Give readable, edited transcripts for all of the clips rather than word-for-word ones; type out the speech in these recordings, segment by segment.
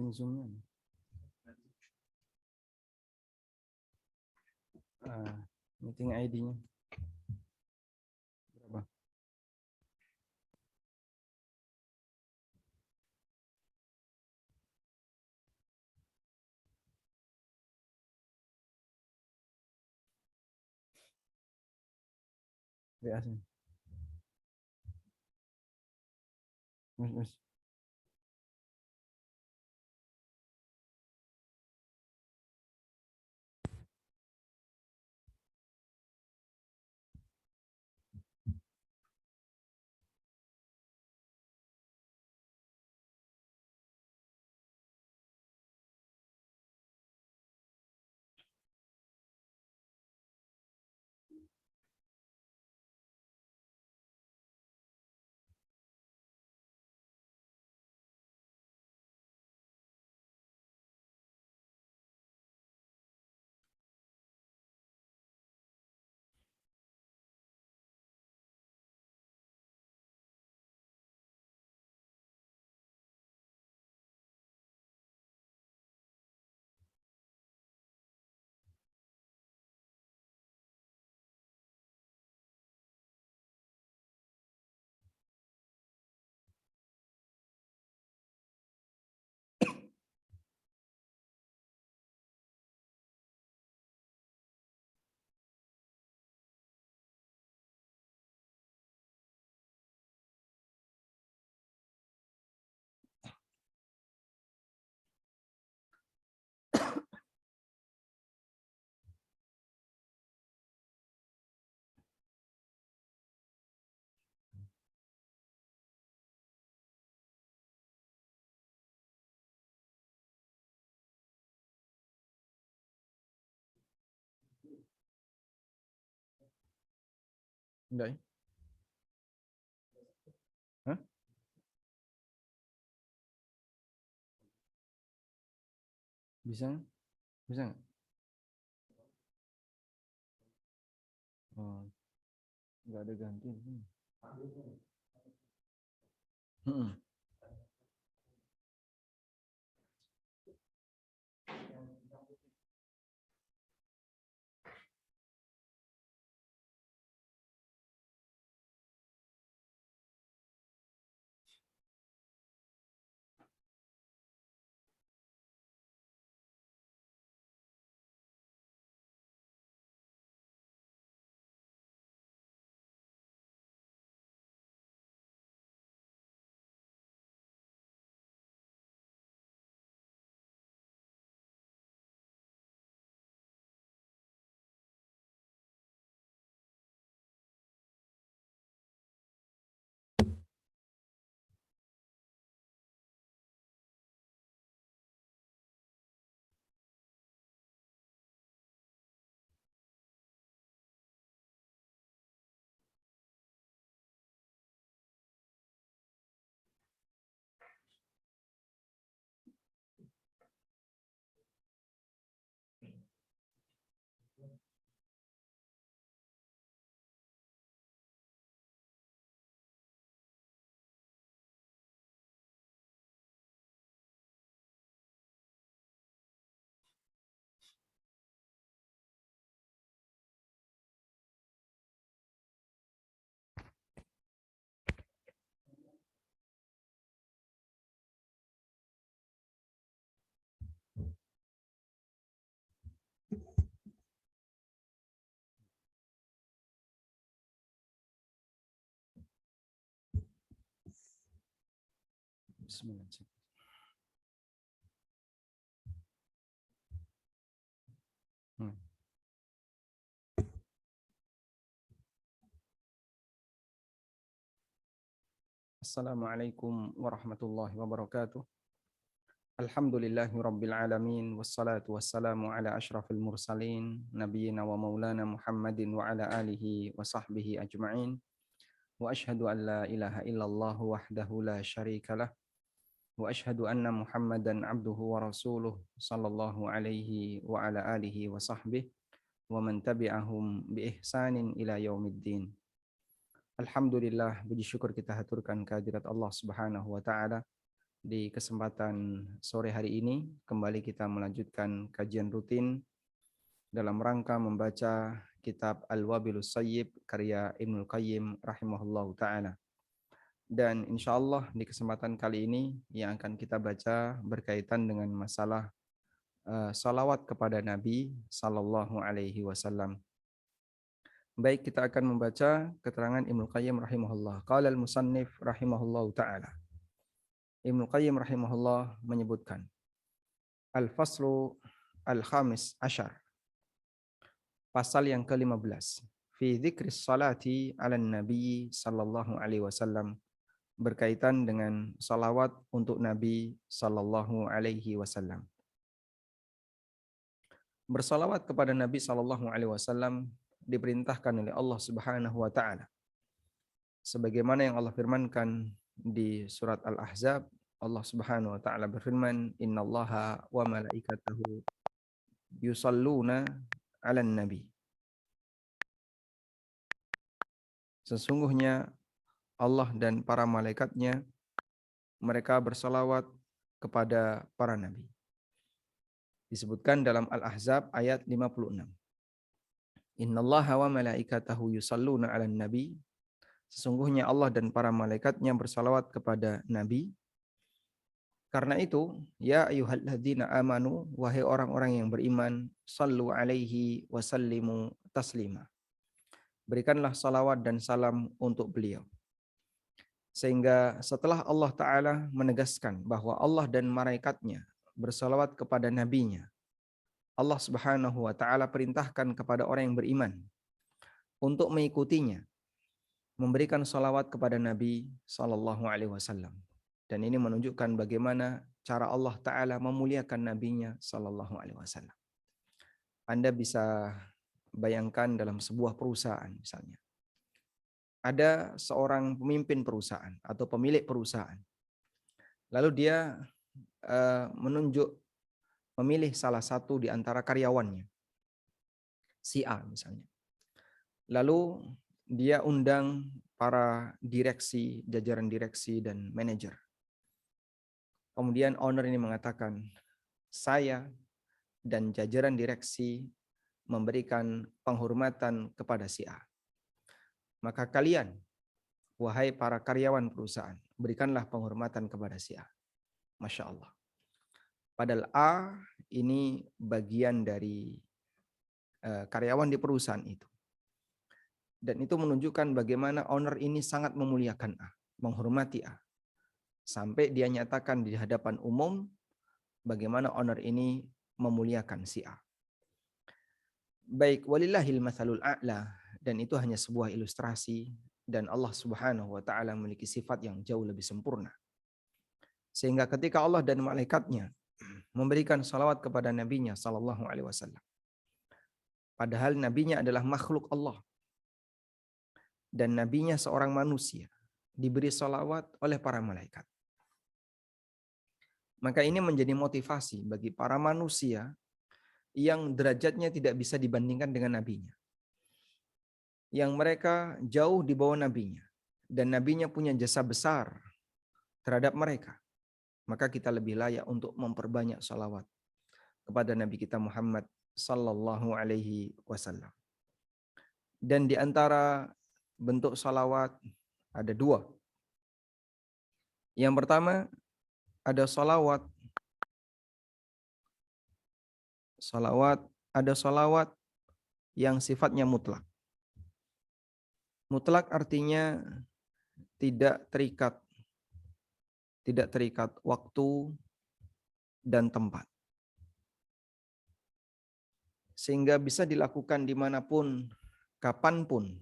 meeting Zoom-nya. Meeting ID-nya. Berapa? WA sini. Mas. Enggak ya? Hah? Bisa? Bisa nggak? Oh, nggak ada ganti. Hmm. Bismillah. Hmm. Assalamualaikum warahmatullahi wabarakatuh. Alhamdulillahi rabbil alamin wassalatu wassalamu ala asyrafil mursalin nabiyina wa maulana Muhammadin wa ala alihi wa sahbihi ajma'in. Wa ashhadu an la ilaha illallah wahdahu la syarikalah wa ashhadu anna Muhammadan abduhu wa rasuluh sallallahu alaihi wa ala alihi wa sahbihi wa man tabi'ahum bi ihsanin ila yaumiddin. Alhamdulillah, puji syukur kita haturkan kehadirat Allah Subhanahu wa taala Di kesempatan sore hari ini kembali kita melanjutkan kajian rutin dalam rangka membaca kitab Al-Wabilus Sayyib karya Ibnul Qayyim rahimahullahu ta'ala. Dan insya Allah di kesempatan kali ini yang akan kita baca berkaitan dengan masalah salawat kepada Nabi Sallallahu Alaihi Wasallam. Baik, kita akan membaca keterangan Ibnul Qayyim rahimahullah. Qala al-musannif rahimahullahu ta'ala. Ibnu Qayyim rahimahullah menyebutkan Al-Faslu Al-Khamis Ashar, pasal yang ke-15, fi dzikris salati ala Nabi sallallahu alaihi wasallam, berkaitan dengan salawat untuk Nabi sallallahu alaihi wasallam. Bersalawat kepada Nabi sallallahu alaihi wasallam diperintahkan oleh Allah Subhanahu wa taala. Sebagaimana yang Allah firmankan di surat Al-Ahzab, Allah Subhanahu wa taala berfirman, "Innallaha wa malaikatahu yusalluna 'alan nabi." Sesungguhnya Allah dan para malaikatnya mereka bersalawat kepada para nabi. Disebutkan dalam Al-Ahzab ayat 56. Innallaha wa malaikatahu yusalluna 'alan nabi. Sesungguhnya Allah dan para malaikatnya bersalawat kepada Nabi. Karena itu, ya ayyuhalladzina amanu, wahai orang-orang yang beriman, sallu alaihi wasallimu taslima. Berikanlah salawat dan salam untuk beliau. Sehingga setelah Allah Ta'ala menegaskan bahwa Allah dan malaikatnya bersalawat kepada nabinya, Allah Subhanahu wa Ta'ala perintahkan kepada orang yang beriman untuk mengikutinya, memberikan salawat kepada Nabi Sallallahu Alaihi Wasallam. Dan ini menunjukkan bagaimana cara Allah Ta'ala memuliakan nabinya Sallallahu Alaihi Wasallam. Anda bisa bayangkan dalam sebuah perusahaan misalnya. Ada seorang pemimpin perusahaan atau pemilik perusahaan. Lalu dia memilih salah satu di antara karyawannya, si A misalnya. Lalu dia undang para direksi, jajaran direksi dan manajer. Kemudian owner ini mengatakan, saya dan jajaran direksi memberikan penghormatan kepada si A. Maka kalian, wahai para karyawan perusahaan, berikanlah penghormatan kepada si A. Masya Allah. Padahal A ini bagian dari karyawan di perusahaan itu. Dan itu menunjukkan bagaimana owner ini sangat memuliakan A, menghormati A. Sampai dia nyatakan di hadapan umum bagaimana owner ini memuliakan si A. Baik, walillahil matsalul a'la, dan itu hanya sebuah ilustrasi, dan Allah Subhanahu wa taala memiliki sifat yang jauh lebih sempurna. Sehingga ketika Allah dan malaikatnya memberikan salawat kepada nabinya sallallahu alaihi wasallam, padahal nabinya adalah makhluk Allah dan nabinya seorang manusia, diberi salawat oleh para malaikat. Maka ini menjadi motivasi bagi para manusia yang derajatnya tidak bisa dibandingkan dengan nabinya. Yang mereka jauh di bawah nabinya. Dan nabinya punya jasa besar terhadap mereka. Maka kita lebih layak untuk memperbanyak salawat kepada Nabi kita Muhammad sallallahu alaihi wasallam. Dan di antara bentuk salawat ada dua. Yang pertama ada salawat yang sifatnya mutlak. Mutlak artinya tidak terikat waktu dan tempat. Sehingga bisa dilakukan dimanapun, kapanpun,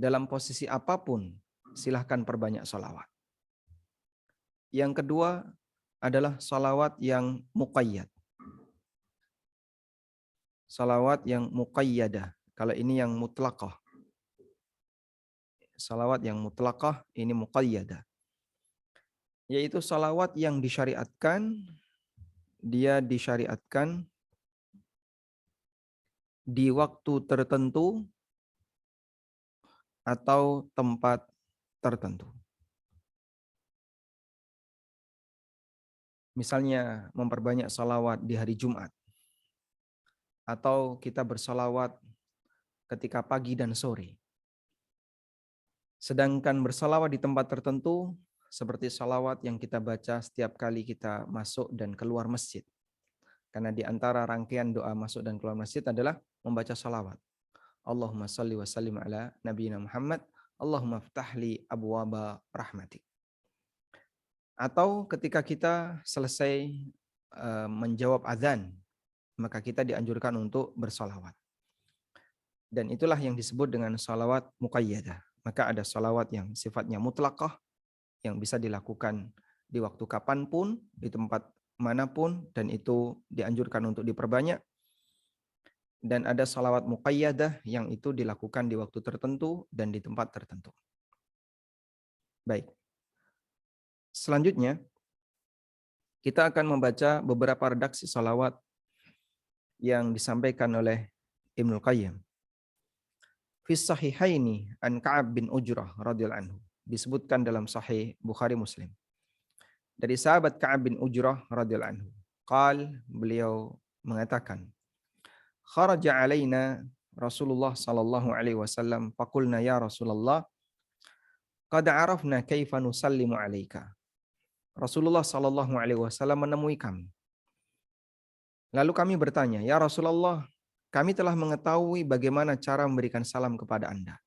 dalam posisi apapun, silahkan perbanyak salawat. Yang kedua adalah salawat yang muqayyad. Salawat yang muqayyadah. Kalau ini yang mutlaqah. Salawat yang mutlaqah, ini muqayyadah. Yaitu salawat yang disyariatkan, dia disyariatkan di waktu tertentu atau tempat tertentu. Misalnya memperbanyak salawat di hari Jumat, atau kita bersalawat ketika pagi dan sore. Sedangkan bersalawat di tempat tertentu, seperti salawat yang kita baca setiap kali kita masuk dan keluar masjid. Karena di antara rangkaian doa masuk dan keluar masjid adalah membaca salawat. Allahumma salli wa sallim ala nabiyina Muhammad, Allahumma ftahli abwaba rahmatik. Atau ketika kita selesai menjawab azan, maka kita dianjurkan untuk bersalawat. Dan itulah yang disebut dengan salawat muqayyadah. Maka ada salawat yang sifatnya mutlaqah, yang bisa dilakukan di waktu kapanpun, di tempat manapun, dan itu dianjurkan untuk diperbanyak. Dan ada salawat muqayyadah yang itu dilakukan di waktu tertentu dan di tempat tertentu. Baik. Selanjutnya, kita akan membaca beberapa redaksi salawat yang disampaikan oleh Ibnul Qayyim. Fis sahihaini an Ka'ab bin Ujrah radhiyallahu anhu. Disebutkan dalam Sahih Bukhari Muslim. Dari sahabat Ka'ab bin Ujrah radhiyallahu anhu. Beliau mengatakan, kharaja alaina Rasulullah sallallahu alaihi wasallam faqulna ya Rasulullah qad arafna kaifa nusallimu alaika. Rasulullah sallallahu alaihi wasallam menemui kami. Lalu kami bertanya, ya Rasulullah, kami telah mengetahui bagaimana cara memberikan salam kepada Anda.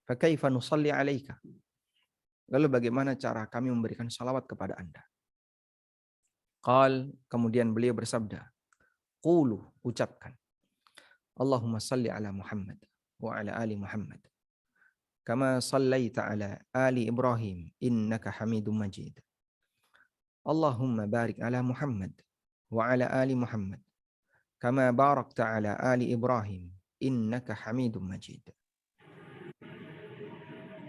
Fa kaifa nusalli alaika? Lalu bagaimana cara kami memberikan salawat kepada Anda? Kemudian beliau bersabda, qulu, ucapkan, Allahumma salli ala Muhammad wa ala ali Muhammad. Kama sallaita ala ali Ibrahim innaka Hamidum Majid. Allahumma barik ala Muhammad wa ala ali Muhammad. Kama barakta ala ali Ibrahim innaka Hamidum Majid.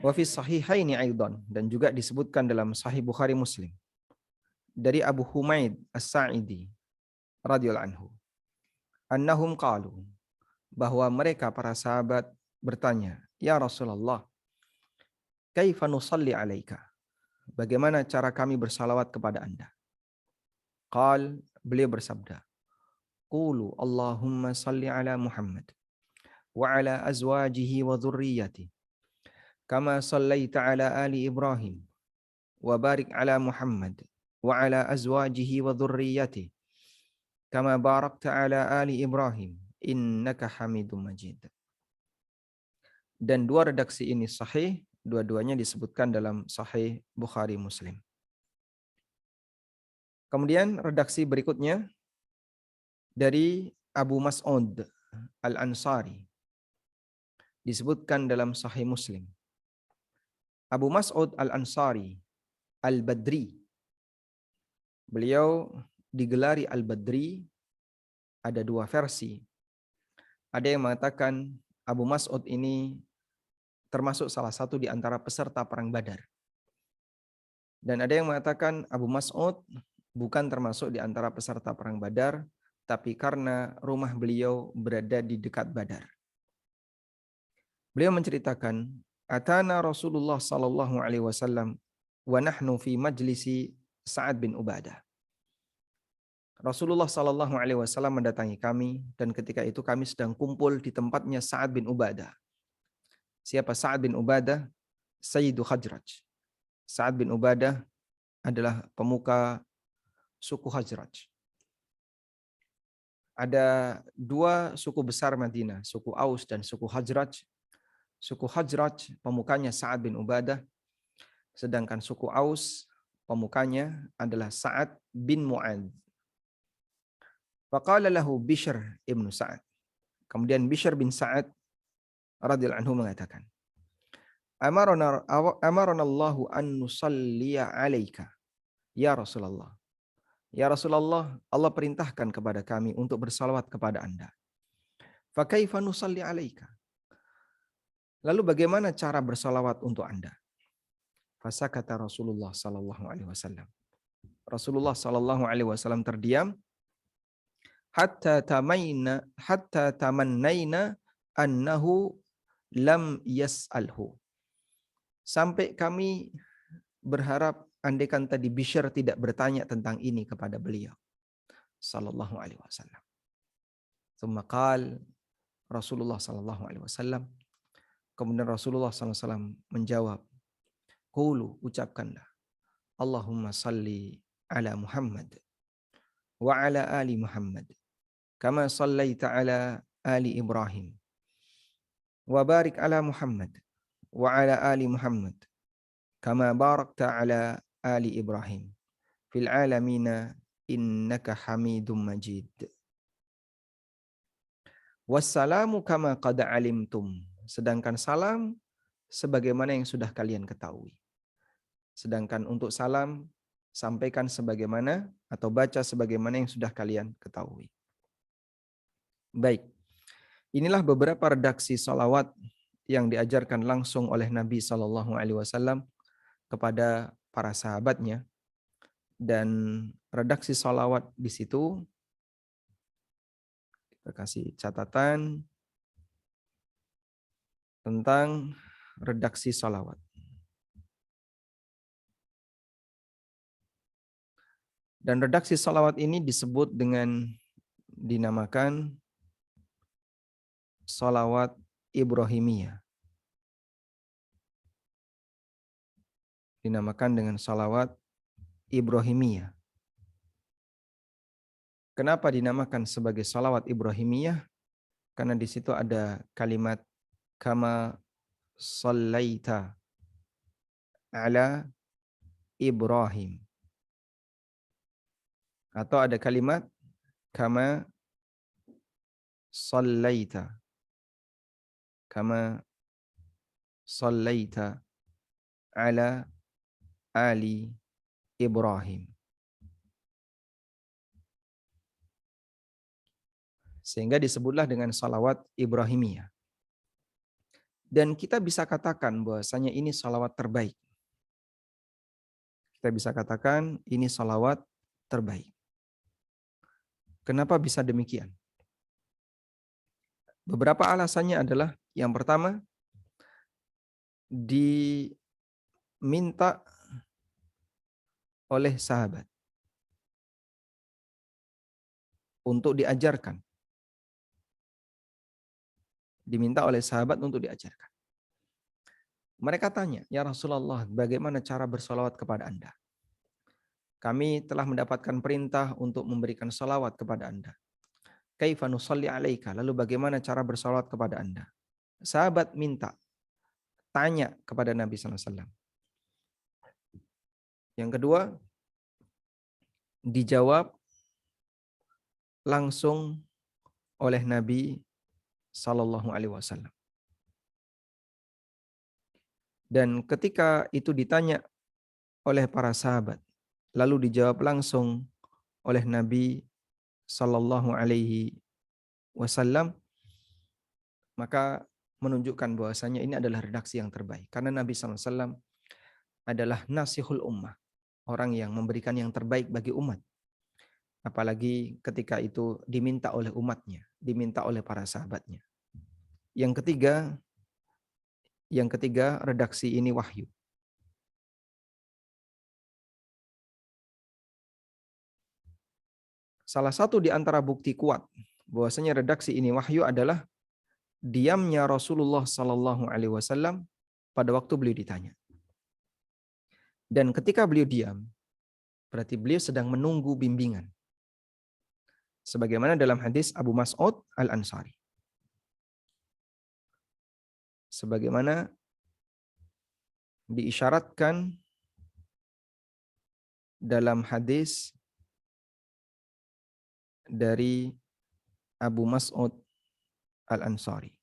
Wa fi sahihaini aidan, dan juga disebutkan dalam Sahih Bukhari Muslim dari Abu Humaid As-Sa'idi radhiyallahu anhu, annahum qalu, bahwa mereka para sahabat bertanya, ya Rasulullah, kaifa nusalli alaika? Bagaimana cara kami bersalawat kepada Anda? Beliau bersabda, qulu Allahumma salli ala Muhammad wa ala azwajihi wa dhurriyyatihi kama sallaita ala ali Ibrahim wa barik ala Muhammad wa ala azwajihi wa dhurriyyatihi kama barakta ala ali Ibrahim innaka Hamidum Majid. Dan dua redaksi ini sahih, dua-duanya disebutkan dalam Sahih Bukhari Muslim. Kemudian redaksi berikutnya dari Abu Mas'ud Al-Ansari, disebutkan dalam Sahih Muslim. Abu Mas'ud Al-Ansari Al-Badri, beliau digelari Al-Badri, ada dua versi. Ada yang mengatakan Abu Mas'ud ini termasuk salah satu di antara peserta perang Badar. Dan ada yang mengatakan Abu Mas'ud bukan termasuk di antara peserta perang Badar, tapi karena rumah beliau berada di dekat Badar. Beliau menceritakan, atana Rasulullah sallallahu alaihi wasallam wa nahnu fi majlisi Sa'ad bin Ubadah. Rasulullah sallallahu alaihi wasallam mendatangi kami, dan ketika itu kami sedang kumpul di tempatnya Sa'ad bin Ubadah. Siapa Sa'ad bin Ubadah? Sayyidu Khazraj. Sa'ad bin Ubadah adalah pemuka suku Khazraj. Ada dua suku besar Madinah, suku Aus dan suku Khazraj. Suku Khazraj pemukanya Sa'ad bin Ubadah, sedangkan suku Aus pemukanya adalah Sa'ad bin Mu'adz. Faqala lahu Bishr ibnu Sa'ad. Kemudian Bishr bin Sa'ad radhiyallahu anhu mengatakan, Amarana Allahu an nusalliya alaika ya Rasulullah. Ya Rasulullah, Allah perintahkan kepada kami untuk bersalawat kepada Anda. Fa kaifa nusalli alaika? Lalu bagaimana cara bersalawat untuk Anda? Fasakata Rasulullah sallallahu alaihi wasallam. Rasulullah sallallahu alaihi wasallam terdiam hatta tamannaina annahu lam yas'alhu. Sampai kami berharap andaikan tadi Bishr tidak bertanya tentang ini kepada beliau sallallahu alaihi wasallam. Tsumma qala Rasulullah sallallahu alaihi wasallam, kemudian Rasulullah sallallahu alaihi wasallam menjawab, qulu, ucapkanlah, Allahumma salli ala Muhammad wa ala ali Muhammad kama sallaita ala ali Ibrahim wa barik ala Muhammad wa ala ali Muhammad kama barakta ala ali Ibrahim fil alamina innaka Hamidum Majid. Wassalamu kama qad alimtum. Sedangkan salam sebagaimana yang sudah kalian ketahui. Sedangkan untuk salam sampaikan sebagaimana atau baca sebagaimana yang sudah kalian ketahui. Baik. Inilah beberapa redaksi salawat yang diajarkan langsung oleh Nabi Shallallahu Alaihi Wasallam kepada para sahabatnya, dan redaksi salawat di situ kita kasih catatan tentang redaksi salawat. Dan redaksi salawat ini disebut dengan dinamakan salawat Ibrahimiyah. Dinamakan dengan salawat Ibrahimiyah. Kenapa dinamakan sebagai salawat Ibrahimiyah? Karena di situ ada kalimat kama sallaita ala Ibrahim. Atau ada kalimat kama sallaita. Kama sallaita ala ali Ibrahim. Sehingga disebutlah dengan salawat Ibrahimiyah. Dan kita bisa katakan bahwasanya ini salawat terbaik. Kita bisa katakan ini salawat terbaik. Kenapa bisa demikian? Beberapa alasannya adalah, yang pertama, diminta oleh sahabat untuk diajarkan. Diminta oleh sahabat untuk diajarkan. Mereka tanya, ya Rasulullah, bagaimana cara bersolawat kepada Anda? Kami telah mendapatkan perintah untuk memberikan salawat kepada Anda. Kaifa nusalli alaika? Lalu bagaimana cara bersolawat kepada Anda? Sahabat minta, tanya kepada Nabi SAW. Yang kedua, dijawab langsung oleh Nabi Sallallahu Alaihi Wasallam. Dan ketika itu ditanya oleh para sahabat, lalu dijawab langsung oleh Nabi Sallallahu Alaihi Wasallam, maka menunjukkan bahwasanya ini adalah redaksi yang terbaik. Karena Nabi Sallallahu Alaihi Wasallam adalah nasihul ummah, orang yang memberikan yang terbaik bagi umat. Apalagi ketika itu diminta oleh umatnya, diminta oleh para sahabatnya. Yang ketiga, redaksi ini wahyu. Salah satu di antara bukti kuat bahwasanya redaksi ini wahyu adalah diamnya Rasulullah Sallallahu Alaihi Wasallam pada waktu beliau ditanya. Dan ketika beliau diam, berarti beliau sedang menunggu bimbingan. Sebagaimana dalam hadis Abu Mas'ud Al-Ansari. Sebagaimana diisyaratkan dalam hadis dari Abu Mas'ud Al-Ansari.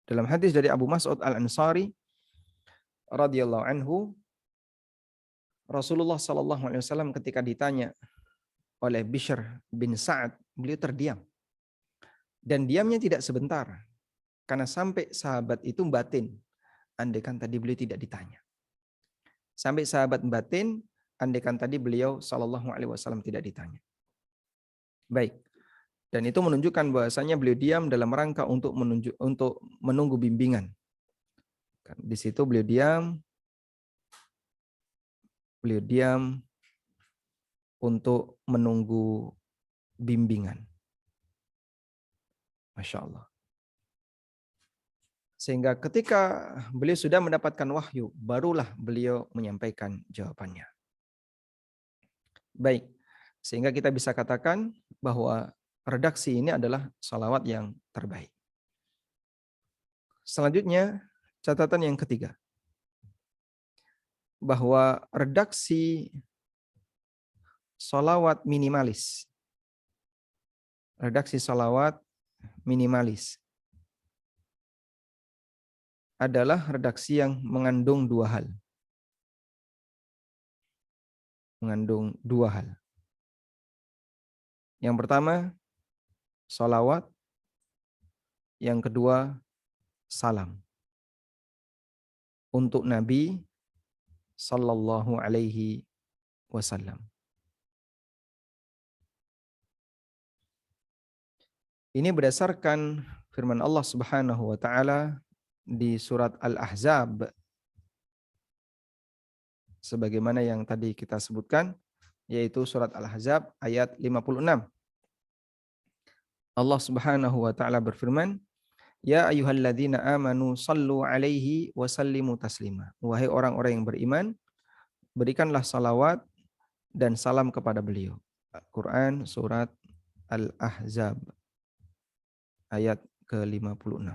Dalam hadis dari Abu Mas'ud Al-Ansari radhiyallahu anhu, Rasulullah sallallahu alaihi wasallam ketika ditanya oleh Bishr bin Sa'ad, beliau terdiam. Dan diamnya tidak sebentar, karena sampai sahabat itu batin, andaikan tadi beliau tidak ditanya. Sampai sahabat batin, andaikan tadi beliau sallallahu alaihi wasallam tidak ditanya. Baik. Dan itu menunjukkan bahwasanya beliau diam dalam rangka untuk menunggu bimbingan. Di situ beliau diam untuk menunggu bimbingan. Masya Allah. Sehingga ketika beliau sudah mendapatkan wahyu, barulah beliau menyampaikan jawabannya. Baik, sehingga kita bisa katakan bahwa redaksi ini adalah salawat yang terbaik. Selanjutnya, catatan yang ketiga. Bahwa redaksi salawat minimalis. Redaksi salawat minimalis adalah redaksi yang mengandung dua hal. Mengandung dua hal. Yang pertama, salawat. Yang kedua, salam. Untuk Nabi sallallahu alaihi wasallam. Ini berdasarkan firman Allah Subhanahu wa taala di surat Al-Ahzab sebagaimana yang tadi kita sebutkan, yaitu surat Al-Ahzab ayat 56. Allah Subhanahu wa taala berfirman, "Ya ayyuhalladzina amanu sallu alaihi wa sallimu taslima." Wahai orang-orang yang beriman, berikanlah salawat dan salam kepada beliau. Quran surat Al-Ahzab ayat ke-56.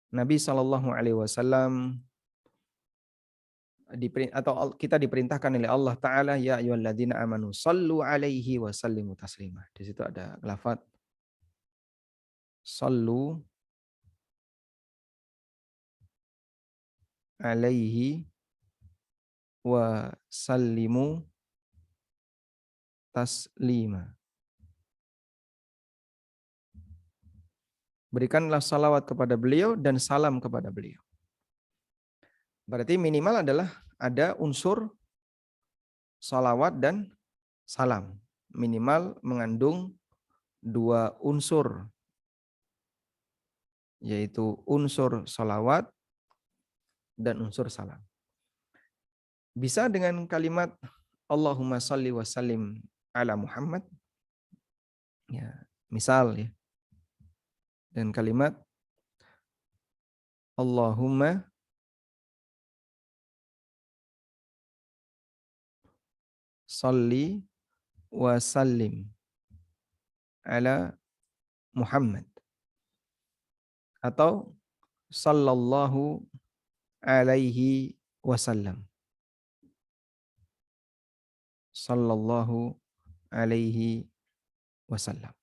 Nabi sallallahu alaihi wasallam kita diperintahkan oleh Allah taala, ya ayyuhalladzina amanu sallu alaihi wa sallimu taslima. Di situ ada lafaz sallu alaihi wa sallimu taslima. Berikanlah salawat kepada beliau dan salam kepada beliau. Berarti minimal adalah ada unsur salawat dan salam. Minimal mengandung dua unsur, yaitu unsur salawat dan unsur salam. Bisa dengan kalimat Allahumma salli wa sallim ala Muhammad. Ya, misal ya. Dan kalimat Allahumma salli wa sallim ala Muhammad. Atau sallallahu alaihi wasallam. Sallallahu alaihi wasallam.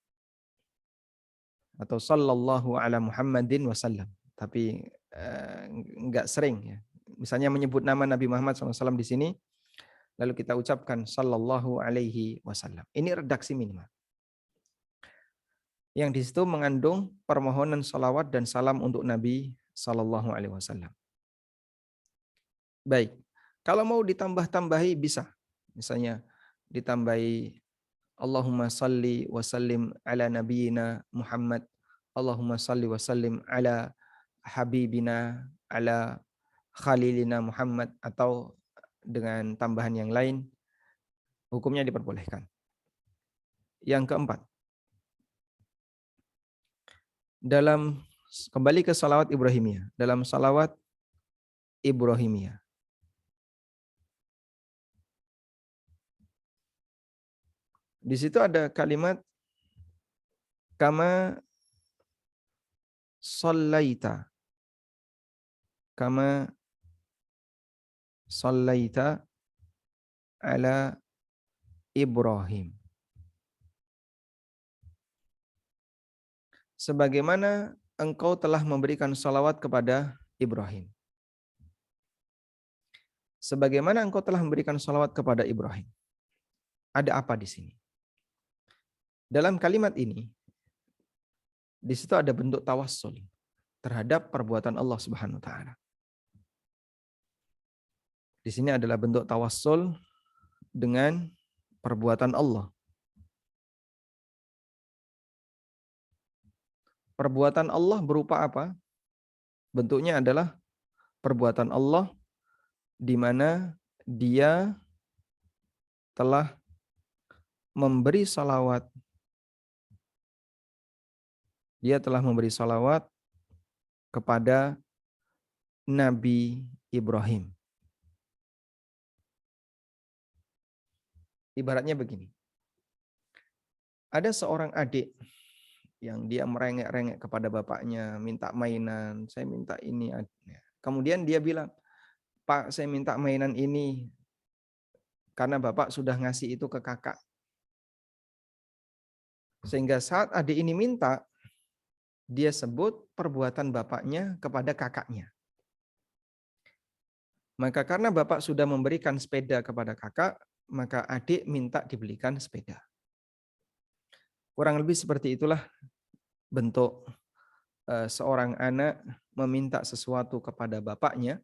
Atau sallallahu ala Muhammadin wasallam. Tapi enggak sering ya. Misalnya menyebut nama Nabi Muhammad SAW di sini, lalu kita ucapkan sallallahu alaihi wasallam. Ini redaksi minimal. Yang di situ mengandung permohonan salawat dan salam untuk Nabi sallallahu alaihi wasallam. Baik. Kalau mau ditambah-tambahi bisa. Misalnya ditambahi Allahumma salli wa sallim ala nabiyyina Muhammad. Allahumma salli wa sallim ala habibina, ala khalilina Muhammad, atau dengan tambahan yang lain, hukumnya diperbolehkan. Yang keempat, kembali ke salawat Ibrahimiyah. Dalam salawat Ibrahimiyah, di situ ada kalimat kama sallaita. Kama sallaita ala Ibrahim. Sebagaimana engkau telah memberikan salawat kepada Ibrahim. Sebagaimana engkau telah memberikan salawat kepada Ibrahim. Ada apa di sini? Dalam kalimat ini, di situ ada bentuk tawassul terhadap perbuatan Allah Subhanahu wa taala. Di sini adalah bentuk tawassul dengan perbuatan Allah. Perbuatan Allah berupa apa? Bentuknya adalah perbuatan Allah di mana dia telah memberi salawat. Dia telah memberi salawat kepada Nabi Ibrahim. Ibaratnya begini. Ada seorang adik yang dia merengek-rengek kepada bapaknya, minta mainan, saya minta ini. Kemudian dia bilang, Pak, saya minta mainan ini karena bapak sudah ngasih itu ke kakak. Sehingga saat adik ini minta, dia sebut perbuatan bapaknya kepada kakaknya. Maka karena bapak sudah memberikan sepeda kepada kakak, maka adik minta dibelikan sepeda. Kurang lebih seperti itulah bentuk seorang anak meminta sesuatu kepada bapaknya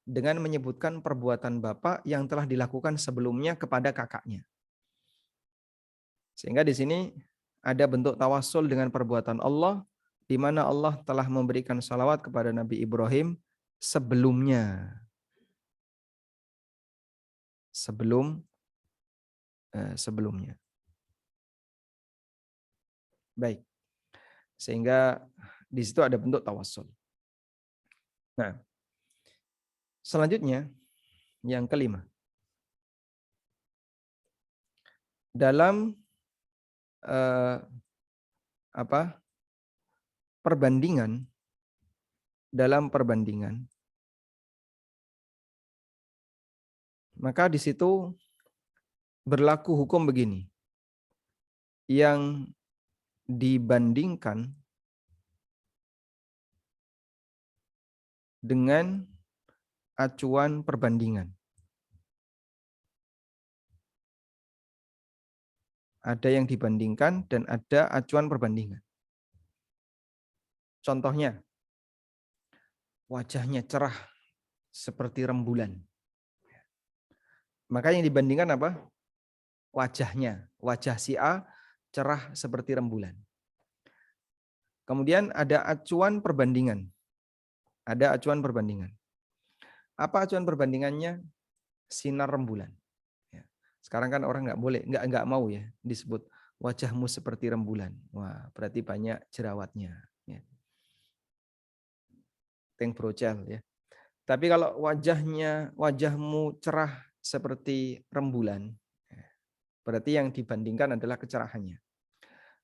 dengan menyebutkan perbuatan bapak yang telah dilakukan sebelumnya kepada kakaknya. Sehingga di sini ada bentuk tawassul dengan perbuatan Allah, di mana Allah telah memberikan salawat kepada Nabi Ibrahim sebelumnya. Sebelumnya. Baik. Sehingga di situ ada bentuk tawassul. Nah, selanjutnya yang kelima. Dalam perbandingan, maka di situ berlaku hukum begini. Yang dibandingkan dengan acuan perbandingan. Ada yang dibandingkan dan ada acuan perbandingan. Contohnya, wajahnya cerah seperti rembulan. Maka yang dibandingkan apa? Wajahnya. Wajah si A cerah seperti rembulan. Kemudian ada acuan perbandingan. Ada acuan perbandingan. Apa acuan perbandingannya? Sinar rembulan. Sekarang kan orang nggak mau ya disebut wajahmu seperti rembulan. Wah, berarti banyak jerawatnya. Ya. Teng brocel ya. Tapi kalau wajahmu cerah seperti rembulan, berarti yang dibandingkan adalah kecerahannya.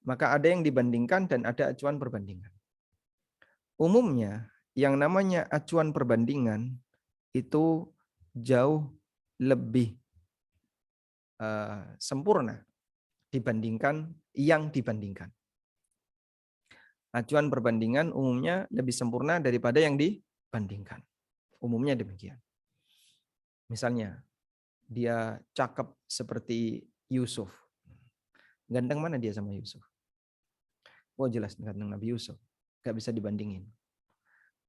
Maka ada yang dibandingkan dan ada acuan perbandingan. Umumnya yang namanya acuan perbandingan itu jauh lebih sempurna dibandingkan yang dibandingkan. Acuan perbandingan umumnya lebih sempurna daripada yang dibandingkan. Umumnya demikian. Misalnya, dia cakep seperti Yusuf. Ganteng mana dia sama Yusuf? Oh jelas ganteng Nabi Yusuf. Gak bisa dibandingin.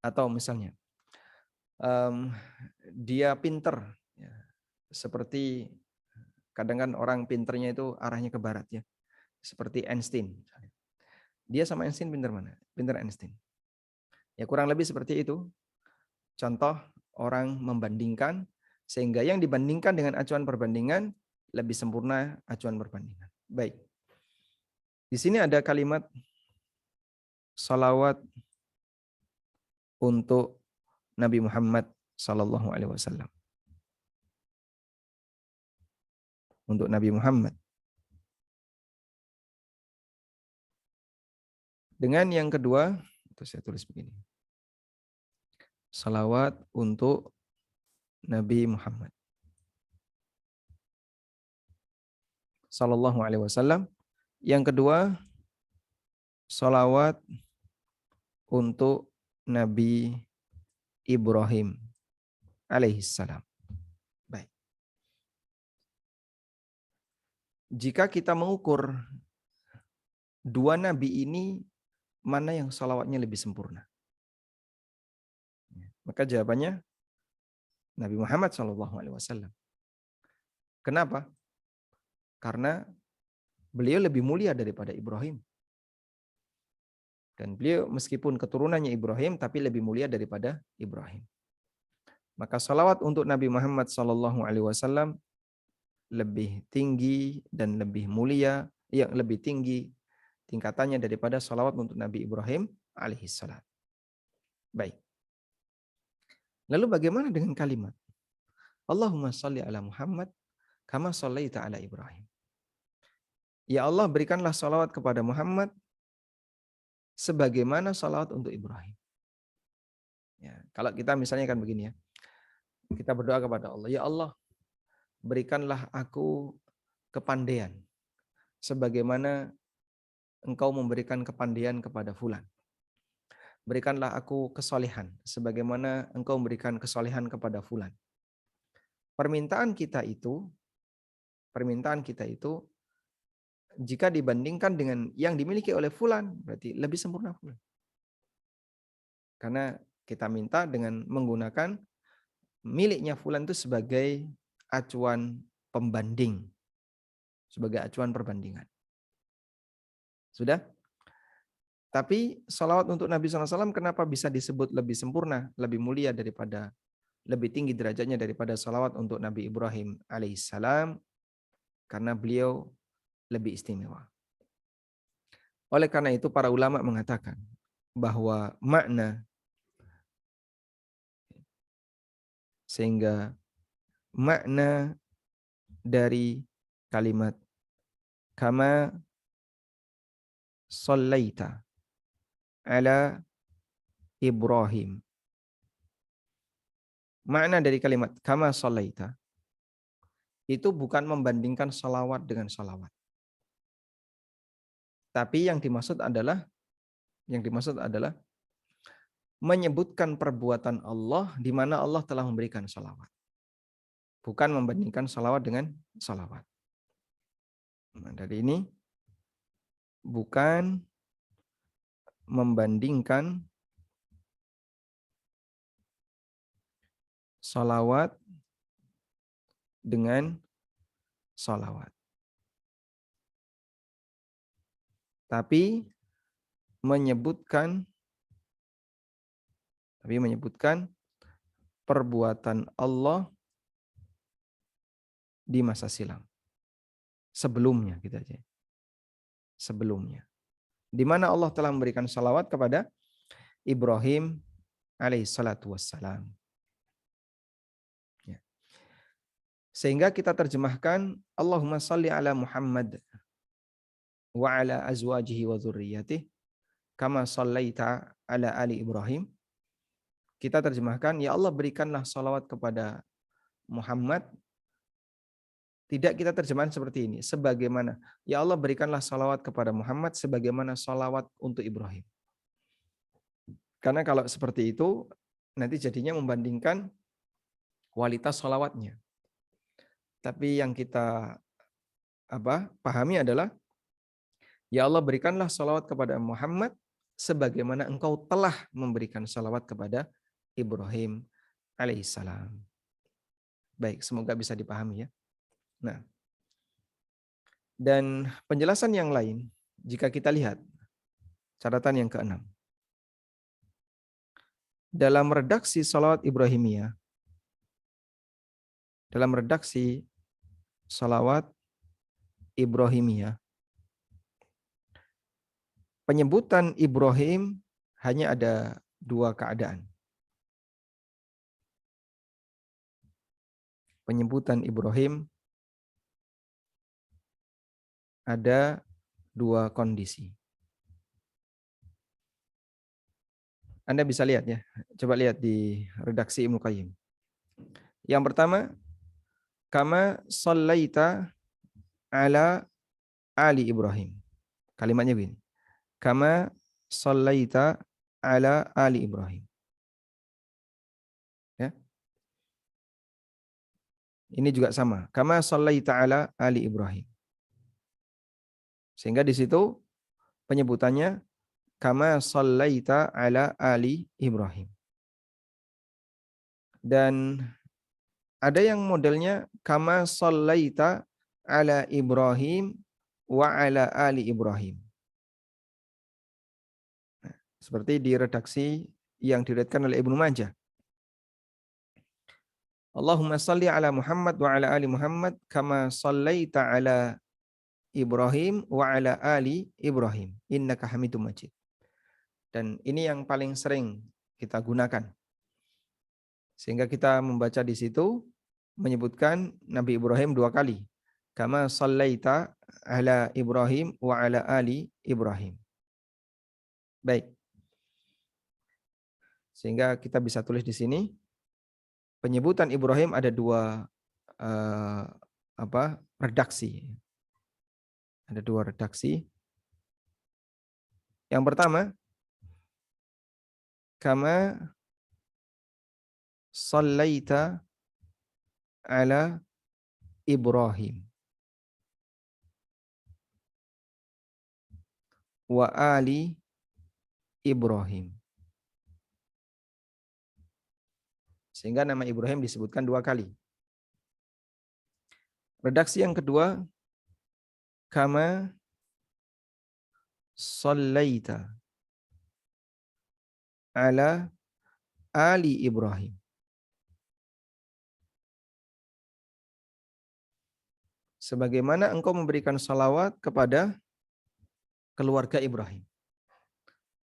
Atau misalnya, dia pinter. Ya, seperti kadang kan orang pinternya itu arahnya ke barat ya. Seperti Einstein. Dia sama Einstein pinter mana? Pinter Einstein. Ya kurang lebih seperti itu. Contoh orang membandingkan sehingga yang dibandingkan dengan acuan perbandingan lebih sempurna acuan perbandingan. Baik. Di sini ada kalimat salawat untuk Nabi Muhammad sallallahu alaihi wasallam. Untuk Nabi Muhammad. Dengan yang kedua, itu saya tulis begini. Salawat untuk Nabi Muhammad sallallahu alaihi wasallam. Yang kedua, salawat untuk Nabi Ibrahim alaihissalam. Baik. Jika kita mengukur dua nabi ini, mana yang salawatnya lebih sempurna? Maka jawabannya Nabi Muhammad SAW. Kenapa? Karena beliau lebih mulia daripada Ibrahim. Dan beliau meskipun keturunannya Ibrahim, tapi lebih mulia daripada Ibrahim. Maka salawat untuk Nabi Muhammad SAW lebih tinggi dan lebih mulia, yang lebih tinggi tingkatannya daripada salawat untuk Nabi Ibrahim alaihissalam. Baik. Lalu bagaimana dengan kalimat Allahumma shalli ala Muhammad kama shallaita ala Ibrahim. Ya Allah, berikanlah salawat kepada Muhammad sebagaimana salawat untuk Ibrahim. Ya, kalau kita misalnya kan begini ya. Kita berdoa kepada Allah, ya Allah, berikanlah aku kepandaian sebagaimana Engkau memberikan kepandaian kepada fulan. Berikanlah aku kesolehan sebagaimana Engkau memberikan kesolehan kepada fulan. Permintaan kita itu jika dibandingkan dengan yang dimiliki oleh fulan, berarti lebih sempurna fulan. Karena kita minta dengan menggunakan miliknya fulan itu sebagai acuan pembanding, sebagai acuan perbandingan. Sudah? Tapi salawat untuk Nabi SAW kenapa bisa disebut lebih sempurna, lebih mulia daripada, lebih tinggi derajatnya daripada salawat untuk Nabi Ibrahim alaihissalam? Karena beliau lebih istimewa. Oleh karena itu para ulama mengatakan bahwa makna dari kalimat kama shallaita ala Ibrahim. Makna dari kalimat kama shallaita itu bukan membandingkan salawat dengan salawat. Tapi yang dimaksud adalah menyebutkan perbuatan Allah di mana Allah telah memberikan salawat. Bukan membandingkan salawat dengan salawat. Nah, dari ini bukan membandingkan salawat dengan salawat. Tapi menyebutkan perbuatan Allah di masa silam. Sebelumnya kita aja. Sebelumnya. Di mana Allah telah memberikan salawat kepada Ibrahim alaihissalatu wassalam. Ya. Sehingga kita terjemahkan Allahumma salli ala Muhammad wa ala azwajihi wa dzurriyyatihi kama shallaita ala ali Ibrahim. Kita terjemahkan, ya Allah berikanlah salawat kepada Muhammad. Tidak kita terjemahan seperti ini. Sebagaimana, ya Allah berikanlah salawat kepada Muhammad sebagaimana salawat untuk Ibrahim. Karena kalau seperti itu, nanti jadinya membandingkan kualitas salawatnya. Tapi yang kita pahami adalah, ya Allah berikanlah salawat kepada Muhammad sebagaimana engkau telah memberikan salawat kepada Ibrahim alaihissalam. Baik, semoga bisa dipahami ya. Nah, dan penjelasan yang lain, jika kita lihat catatan yang ke-6. Dalam redaksi salawat Ibrahimiyah, penyebutan Ibrahim hanya ada dua keadaan. Penyebutan Ibrahim ada dua kondisi. Anda bisa lihat ya. Coba lihat di redaksi Ibnu Qayyim. Yang pertama, kama shallaita ala ali Ibrahim. Kalimatnya begini. Kama shallaita ala ali Ibrahim. Ya. Ini juga sama. Kama shallaita ala ali Ibrahim. Sehingga di situ penyebutannya kama shallaita ala ali Ibrahim. Dan ada yang modelnya kama shallaita ala Ibrahim wa ala ali Ibrahim. Nah, seperti di redaksi yang diriwayatkan oleh Ibnu Majah. Allahumma salli ala Muhammad wa ala ali Muhammad kama sallaita ala Ibrahim wa ala ali Ibrahim innaka Hamidum Majid. Dan ini yang paling sering kita gunakan. Sehingga kita membaca di situ menyebutkan Nabi Ibrahim 2 kali. Kama sallaita ala Ibrahim wa ala ali Ibrahim. Baik. Sehingga kita bisa tulis di sini penyebutan Ibrahim ada 2 redaksi. Ada 2 redaksi. Yang pertama, kama sallaita ala Ibrahim wa ali Ibrahim. Sehingga nama Ibrahim disebutkan 2 kali. Redaksi yang kedua, kama sallaita ala ali Ibrahim. Sebagaimana engkau memberikan salawat kepada keluarga Ibrahim.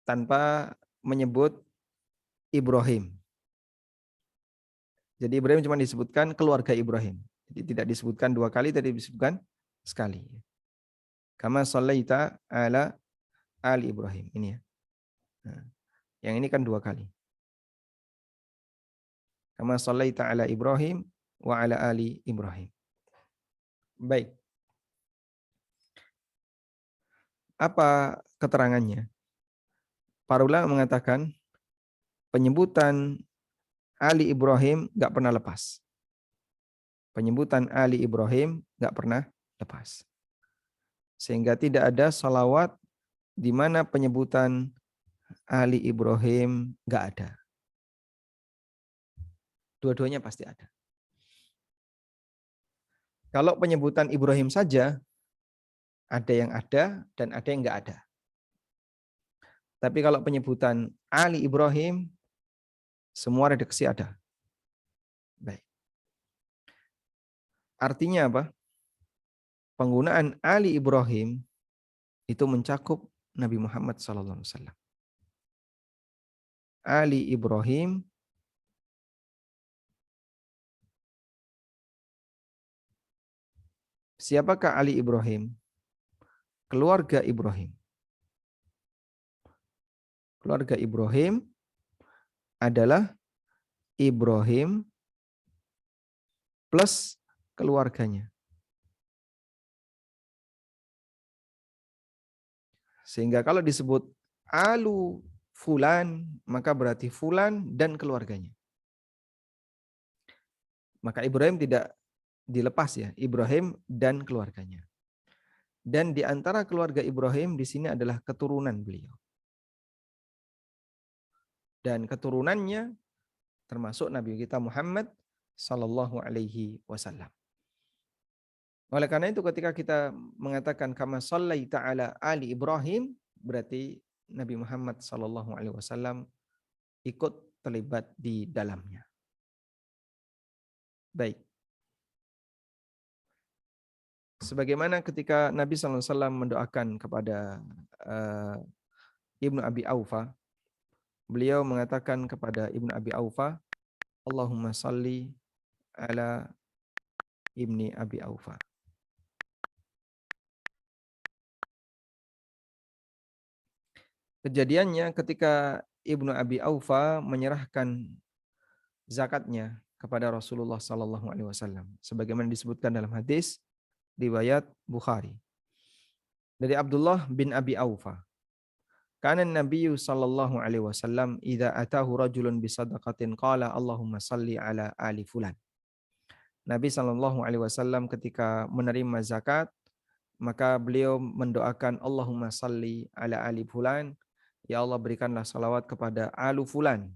Tanpa menyebut Ibrahim. Jadi Ibrahim cuma disebutkan keluarga Ibrahim. Jadi tidak disebutkan 2 kali, tadi disebutkan sekali. Kama sallaita ala ali Ibrahim. Ini ya. Nah, yang ini kan 2 kali. Kama sallaita ala Ibrahim wa ala ali Ibrahim. Baik. Apa keterangannya? Para ulama mengatakan penyebutan Ali Ibrahim nggak pernah lepas. Penyebutan Ali Ibrahim nggak pernah lepas. Sehingga tidak ada salawat di mana penyebutan Ali Ibrahim nggak ada. Dua-duanya pasti ada. Kalau penyebutan Ibrahim saja, ada yang ada dan ada yang nggak ada. Tapi kalau penyebutan Ali Ibrahim, semua redaksi ada. Baik. Artinya apa? Penggunaan Ali Ibrahim itu mencakup Nabi Muhammad SAW. Ali Ibrahim siapakah Ali Ibrahim? Keluarga Ibrahim. Keluarga Ibrahim adalah Ibrahim plus keluarganya. Sehingga kalau disebut alu fulan, maka berarti fulan dan keluarganya. Maka Ibrahim tidak dilepas ya, Ibrahim dan keluarganya. Dan di antara keluarga Ibrahim di sini adalah keturunan beliau. Dan keturunannya termasuk Nabi kita Muhammad sallallahu alaihi wasallam. Oleh karena itu ketika kita mengatakan kama sallaita ala ali Ibrahim, berarti Nabi Muhammad sallallahu alaihi wasallam ikut terlibat di dalamnya. Baik. Sebagaimana ketika Nabi sallallahu alaihi wasallam mendoakan kepada Ibnu Abi Aufa, beliau mengatakan kepada Ibnu Abi Aufa, Allahumma salli ala Ibni Abi Aufa. Kejadiannya ketika Ibnu Abi Aufa menyerahkan zakatnya kepada Rasulullah sallallahu alaihi wasallam sebagaimana disebutkan dalam hadis riwayat Bukhari. Dari Abdullah bin Abi Aufa. Kana Nabi sallallahu alaihi wasallam idza atahu rajulun bi sadaqatin qala Allahumma salli ala ali fulan. Nabi sallallahu alaihi wasallam ketika menerima zakat maka beliau mendoakan Allahumma salli ala ali fulan. Ya Allah berikanlah salawat kepada alu fulan.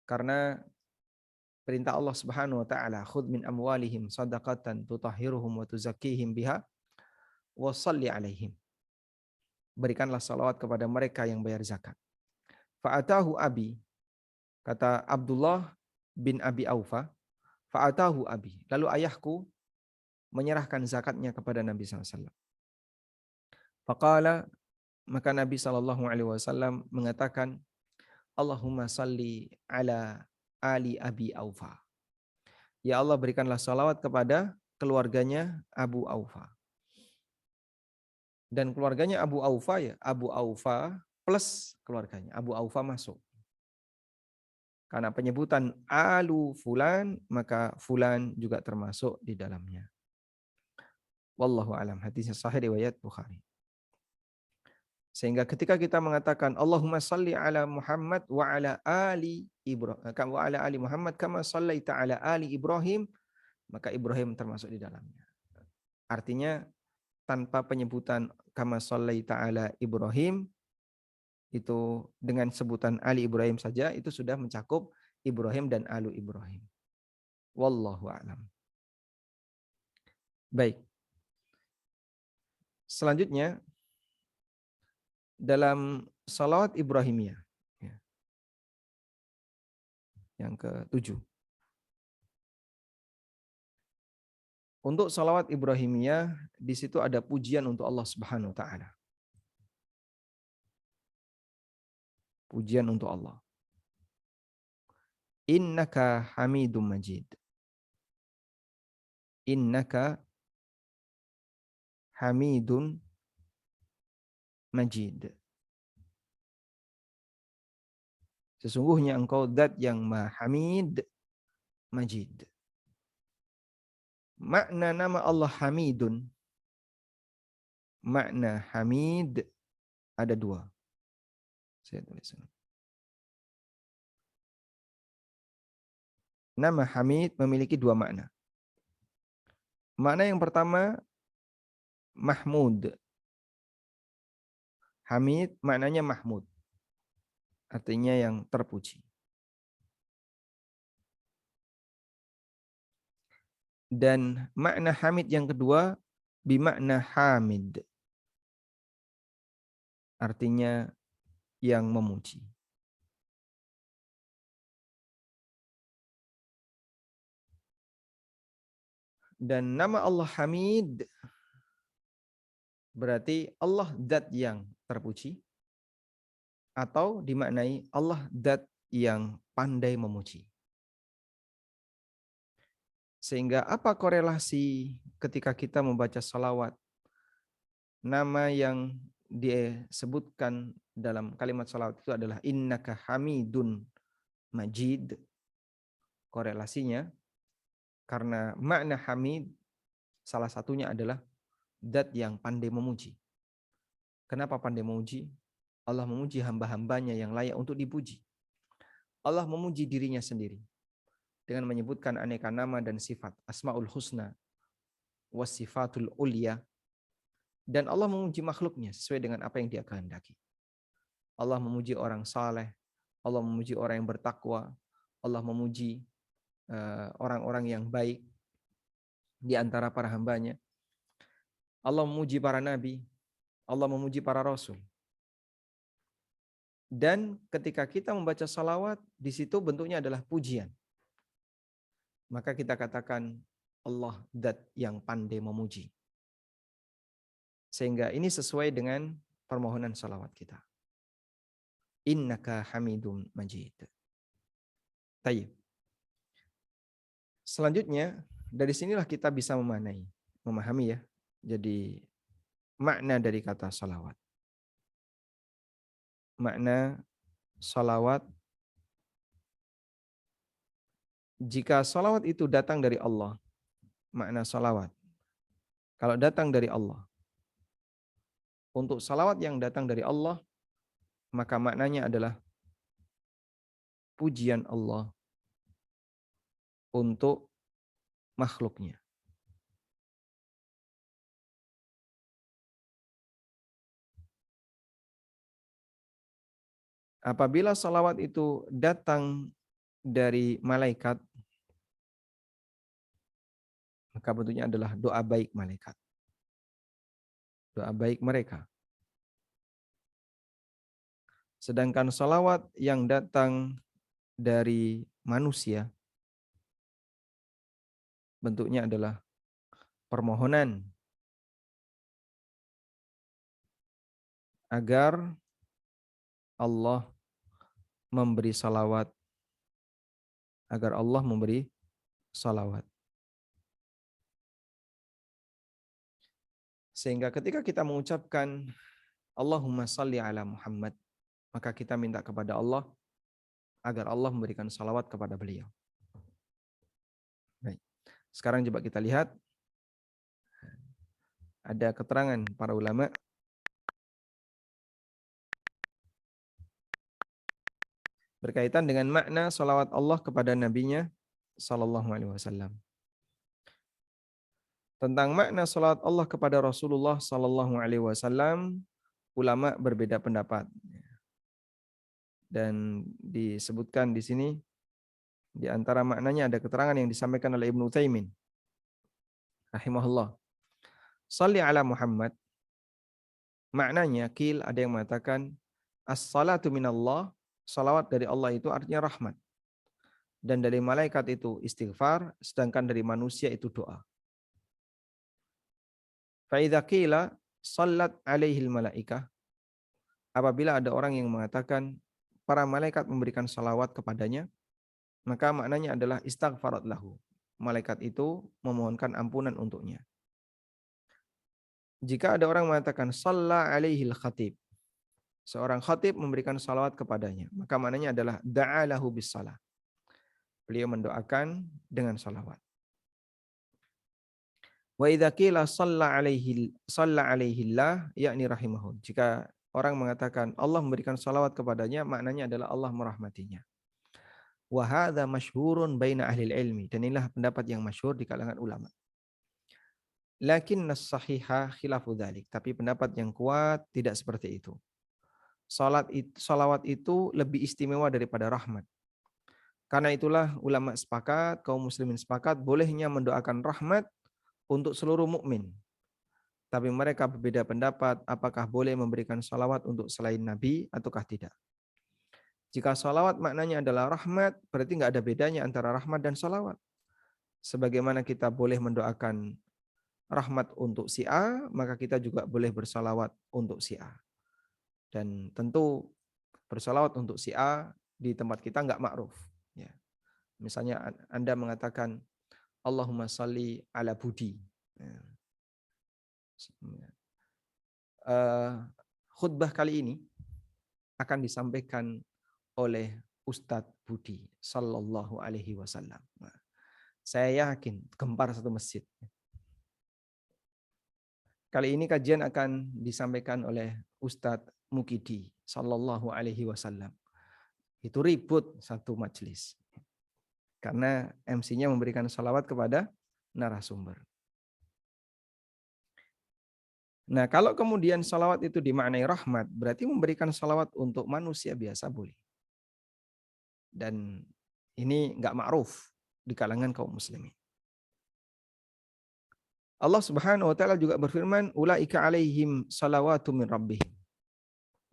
Karena perintah Allah Subhanahu wa taala, khudh min amwalihim shadaqatan tutahhiruhum wa tuzakkihim biha wa shalli alaihim. Berikanlah salawat kepada mereka yang bayar zakat. Fa'atahu abi, kata Abdullah, bin Abi Aufa, fa'atahu abi. Lalu ayahku menyerahkan zakatnya kepada Nabi SAW. Faqala, maka Nabi SAW mengatakan, Allahumma salli ala ali Abi Aufa. Ya Allah, berikanlah salawat kepada keluarganya Abu Aufa. Dan keluarganya Abu Aufa ya, Abu Aufa plus keluarganya. Abu Aufa masuk. Karena penyebutan alu fulan, maka fulan juga termasuk di dalamnya. Wallahu alam. Hadisnya sahih riwayat Bukhari. Sehingga ketika kita mengatakan Allahumma salli ala Muhammad wa ala ali Ibrahim wa ala ali Muhammad kama sallaita ala ali Ibrahim, maka Ibrahim termasuk di dalamnya. Artinya tanpa penyebutan kama sallaita ala Ibrahim, itu dengan sebutan Ali Ibrahim saja itu sudah mencakup Ibrahim dan alu Ibrahim. Wallahu a'lam. Baik. Selanjutnya dalam salawat Ibrahimiyah ya, yang ke-7. Untuk salawat Ibrahimiyah di situ ada pujian untuk Allah Subhanahu wa taala. Pujian untuk Allah. Innaka Hamidum Majid. Innaka Hamidun Majid. Sesungguhnya engkau zat yang Maha Hamid, Majid. Makna nama Allah Hamidun. Makna Hamid ada 2. Saya tulis. Nama Hamid memiliki 2 makna. Makna yang pertama, Mahmud. Hamid maknanya Mahmud. Artinya yang terpuji. Dan makna Hamid yang kedua, bimakna Hamid. Artinya yang memuji. Dan nama Allah Hamid berarti Allah zat yang terpuji, atau dimaknai Allah zat yang pandai memuji. Sehingga apa korelasi ketika kita membaca salawat? Nama yang disebutkan dalam kalimat salawat itu adalah innaka Hamidun Majid. Korelasinya karena makna Hamid salah satunya adalah zat yang pandai memuji. Kenapa pandai memuji? Allah memuji hamba-hambanya yang layak untuk dipuji. Allah memuji dirinya sendiri dengan menyebutkan aneka nama dan sifat, Asmaul Husna, Wasifatul Ulia. Dan Allah memuji makhluknya sesuai dengan apa yang Dia kehendaki. Allah memuji orang saleh, Allah memuji orang yang bertakwa, Allah memuji orang-orang yang baik di antara para hambanya. Allah memuji para nabi, Allah memuji para rasul. Dan ketika kita membaca salawat, di situ bentuknya adalah pujian. Maka kita katakan Allah zat yang pandai memuji. Sehingga ini sesuai dengan permohonan salawat kita. Innaka Hamidum Majid. Tayyib. Selanjutnya, dari sinilah kita bisa memahami ya. Jadi makna dari kata salawat. Makna salawat. Jika salawat itu datang dari Allah, makna salawat. Kalau datang dari Allah, untuk salawat yang datang dari Allah, maka maknanya adalah pujian Allah untuk makhluknya. Apabila salawat itu datang dari malaikat, maka bentuknya adalah doa baik malaikat. Doa baik mereka. Sedangkan salawat yang datang dari manusia, bentuknya adalah permohonan agar Allah memberi salawat, agar Allah memberi salawat. Sehingga ketika kita mengucapkan Allahumma salli ala Muhammad, maka kita minta kepada Allah agar Allah memberikan salawat kepada beliau. Baik. Sekarang coba kita lihat. Ada keterangan para ulama berkaitan dengan makna salawat Allah kepada nabinya sallallahu alaihi wasallam. Tentang makna salawat Allah kepada Rasulullah sallallahu alaihi wasallam, ulama berbeda pendapat. Dan disebutkan di sini di antara maknanya ada keterangan yang disampaikan oleh Ibnu Utsaimin rahimahullah. Salli ala Muhammad. Maknanya qil, ada yang mengatakan as-salatu minallah, salawat dari Allah itu artinya rahmat. Dan dari malaikat itu istighfar, sedangkan dari manusia itu doa. Fa idza qila sallat alaihil malaikah, apabila ada orang yang mengatakan para malaikat memberikan salawat kepadanya, maka maknanya adalah istaghfarat lahu. Malaikat itu memohonkan ampunan untuknya. Jika ada orang mengatakan shalla alaihil khatib, seorang khatib memberikan salawat kepadanya, maka maknanya adalah da'alahu bis salah. Beliau mendoakan dengan salawat. Wa idza qila shalla alaihillah yakni rahimahu. Jika orang mengatakan Allah memberikan salawat kepadanya, maknanya adalah Allah merahmatinya. Wa hadza masyhurun baina ahli ilmi, dan inilah pendapat yang masyhur di kalangan ulama. Lakin as-sahihah khilafu dzalik, tapi pendapat yang kuat tidak seperti itu. Salawat itu lebih istimewa daripada rahmat. Karena itulah ulama sepakat, kaum muslimin sepakat bolehnya mendoakan rahmat untuk seluruh mukmin. Tapi mereka berbeda pendapat apakah boleh memberikan salawat untuk selain Nabi ataukah tidak. Jika salawat maknanya adalah rahmat, berarti nggak ada bedanya antara rahmat dan salawat. Sebagaimana kita boleh mendoakan rahmat untuk si A, maka kita juga boleh bersalawat untuk si A. Dan tentu bersalawat untuk si A di tempat kita nggak ma'ruf. Ya. Misalnya Anda mengatakan Allahumma salli ala Budi. Ya. Khutbah kali ini akan disampaikan oleh Ustadz Budi sallallahu alaihi wasallam. Nah, saya yakin gempar satu masjid. Kali ini kajian akan disampaikan oleh Ustadz Mukidi sallallahu alaihi wasallam. Itu ribut satu majelis. Karena MC-nya memberikan salawat kepada narasumber. Nah, kalau kemudian salawat itu dimaknai rahmat, berarti memberikan salawat untuk manusia biasa boleh. Dan ini enggak ma'ruf di kalangan kaum muslimin. Allah Subhanahu wa taala juga berfirman, ulaika alaihim salawatu min rabbihim.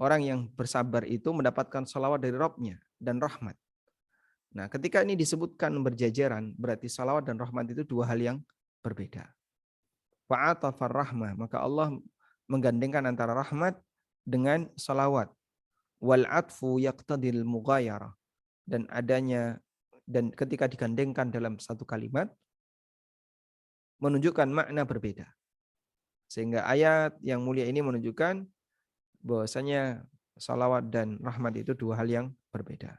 Orang yang bersabar itu mendapatkan salawat dari Rabb-nya dan rahmat. Nah, ketika ini disebutkan berjajaran, berarti salawat dan rahmat itu dua hal yang berbeda. Fa'atafar rahmah, maka Allah menggandengkan antara rahmat dengan salawat. Wal atfu yaqtadil mughayarah, dan ketika digandengkan dalam satu kalimat menunjukkan makna berbeda. Sehingga ayat yang mulia ini menunjukkan bahwasanya salawat dan rahmat itu dua hal yang berbeda.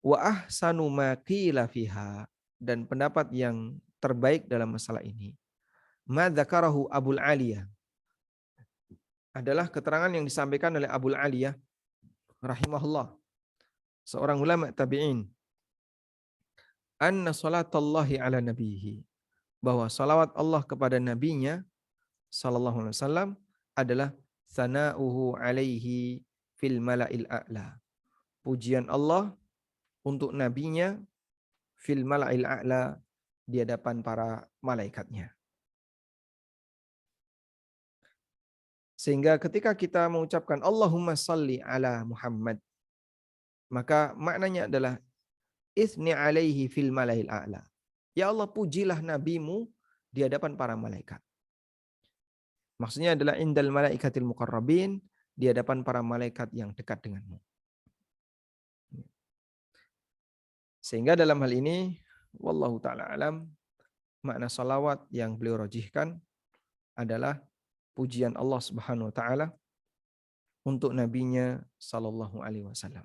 Wa ahsanu ma qila fiha, dan pendapat yang terbaik dalam masalah ini, ma dzakarahu Abul Aliyah, adalah keterangan yang disampaikan oleh Abul Aliyah rahimahullah, seorang ulama tabi'in, anna salatallahi ala nabihi, bahwa salawat Allah kepada nabinya sallallahu alaihi wasallam adalah sana'uhu alaihi fil mala'il a'la, pujian Allah untuk nabinya fil mala'il a'la, di hadapan para malaikatnya. Sehingga ketika kita mengucapkan Allahumma salli ala Muhammad, maka maknanya adalah itsni alaihi fil mala'il a'la, Ya Allah, pujilah nabimu di hadapan para malaikat. Maksudnya adalah indal malaikatil muqarrabin, di hadapan para malaikat yang dekat denganmu. Sehingga dalam hal ini, wallahu ta'ala alam, makna salawat yang beliau rajihkan adalah pujian Allah Subhanahu wa taala untuk nabinya sallallahu alaihi wasallam.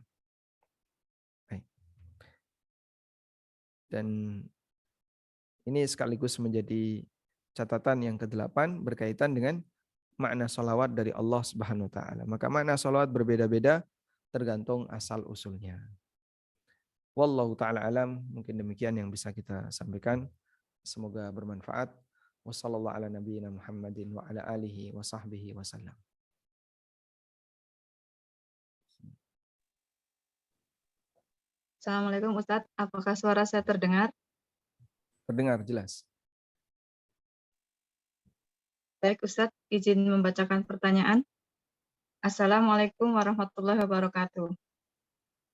Baik. Dan ini sekaligus menjadi catatan yang ke-8 berkaitan dengan makna salawat dari Allah Subhanahu wa taala. Maka makna salawat berbeda-beda tergantung asal usulnya. Wallahu taala alam, mungkin demikian yang bisa kita sampaikan. Semoga bermanfaat. Wassallallahu ala nabiyyina Muhammadin wa ala alihi wa sahbihi wasallam. Assalamualaikum Ustadz, apakah suara saya terdengar? Terdengar jelas. Baik Ustadz, izin membacakan pertanyaan. Assalamualaikum warahmatullahi wabarakatuh.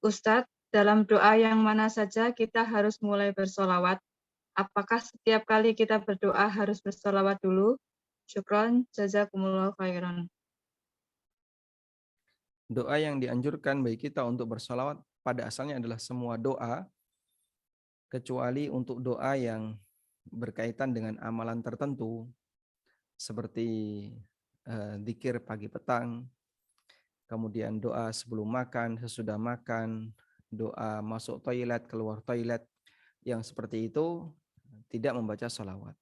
Ustadz, dalam doa yang mana saja kita harus mulai bersolawat? Apakah setiap kali kita berdoa harus bersolawat dulu? Syukron, jazakumullah khairan. Doa yang dianjurkan bagi kita untuk bersolawat pada asalnya adalah semua doa, kecuali untuk doa yang berkaitan dengan amalan tertentu, seperti zikir pagi petang, kemudian doa sebelum makan, sesudah makan, doa masuk toilet, keluar toilet, yang seperti itu tidak membaca sholawat.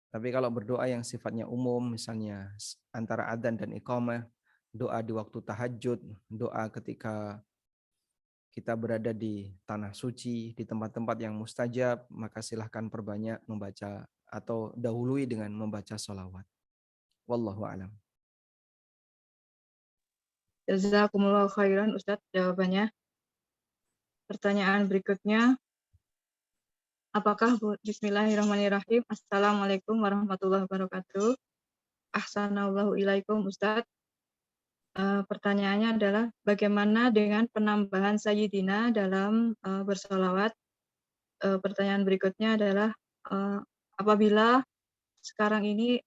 Tapi kalau berdoa yang sifatnya umum, misalnya antara adzan dan iqamah, doa di waktu tahajud, doa ketika kita berada di tanah suci, di tempat-tempat yang mustajab, maka silahkan perbanyak membaca atau dahului dengan membaca sholawat. Wallahu a'lam. Jazakumullah khairan Ustadz jawabannya. Pertanyaan berikutnya, apakah Bismillahirrahmanirrahim. Assalamualaikum warahmatullahi wabarakatuh. Ahsanallahu ilaikum Ustadz. Pertanyaannya adalah bagaimana dengan penambahan sayyidina dalam bersolawat? Pertanyaan berikutnya adalah apabila sekarang ini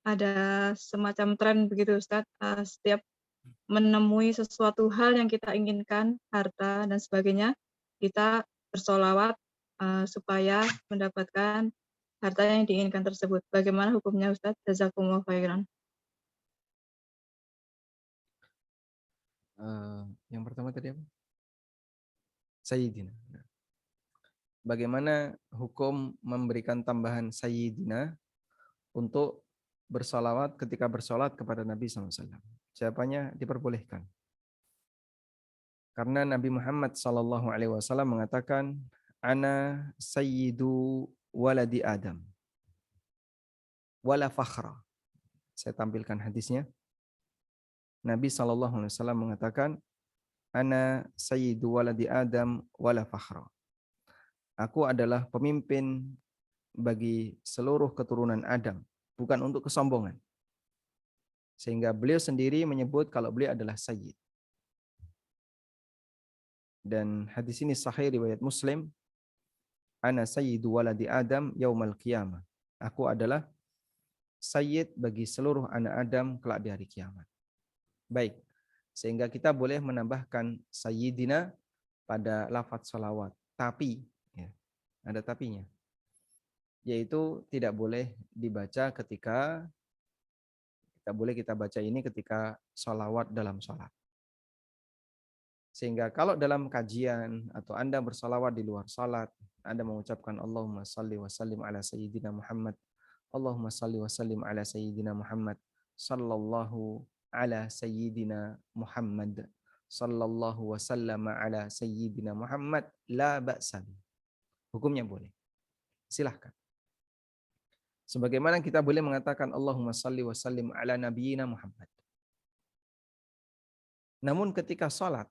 ada semacam tren begitu Ustadz, setiap menemui sesuatu hal yang kita inginkan, harta dan sebagainya, kita bersolawat supaya mendapatkan harta yang diinginkan tersebut. Bagaimana hukumnya Ustadz? Jazakumullah khairan. Yang pertama tadi apa? Sayyidina. Bagaimana hukum memberikan tambahan sayyidina untuk bersalawat ketika bersolat kepada Nabi SAW? Jawabannya diperbolehkan. Karena Nabi Muhammad SAW mengatakan, Ana sayyidu waladi Adam, wala fakhra. Saya tampilkan hadisnya. Nabi SAW mengatakan, Ana sayyidu waladi Adam, wala fakhra. Aku adalah pemimpin bagi seluruh keturunan Adam, bukan untuk kesombongan. Sehingga beliau sendiri menyebut kalau beliau adalah sayyid. Dan hadis ini sahih riwayat Muslim. Ana sayyidu waladi Adam yaumal qiyamah. Aku adalah sayyid bagi seluruh anak Adam kelak di hari kiamat. Baik. Sehingga kita boleh menambahkan sayyidina pada lafaz salawat. Tapi, ya, ada tapinya. Yaitu tidak boleh dibaca ketika kita baca ini ketika sholawat dalam sholat. Sehingga kalau dalam kajian atau Anda bersalawat di luar salat, Anda mengucapkan Allahumma salli wa sallim ala sayyidina Muhammad, Allahumma salli wa sallim ala sayyidina Muhammad, sallallahu ala sayyidina Muhammad, sallallahu wa sallama ala sayyidina Muhammad, la ba'sa. Hukumnya boleh. Silahkan. Sebagaimana kita boleh mengatakan Allahumma salli wa sallim ala nabiyyina Muhammad. Namun ketika salat,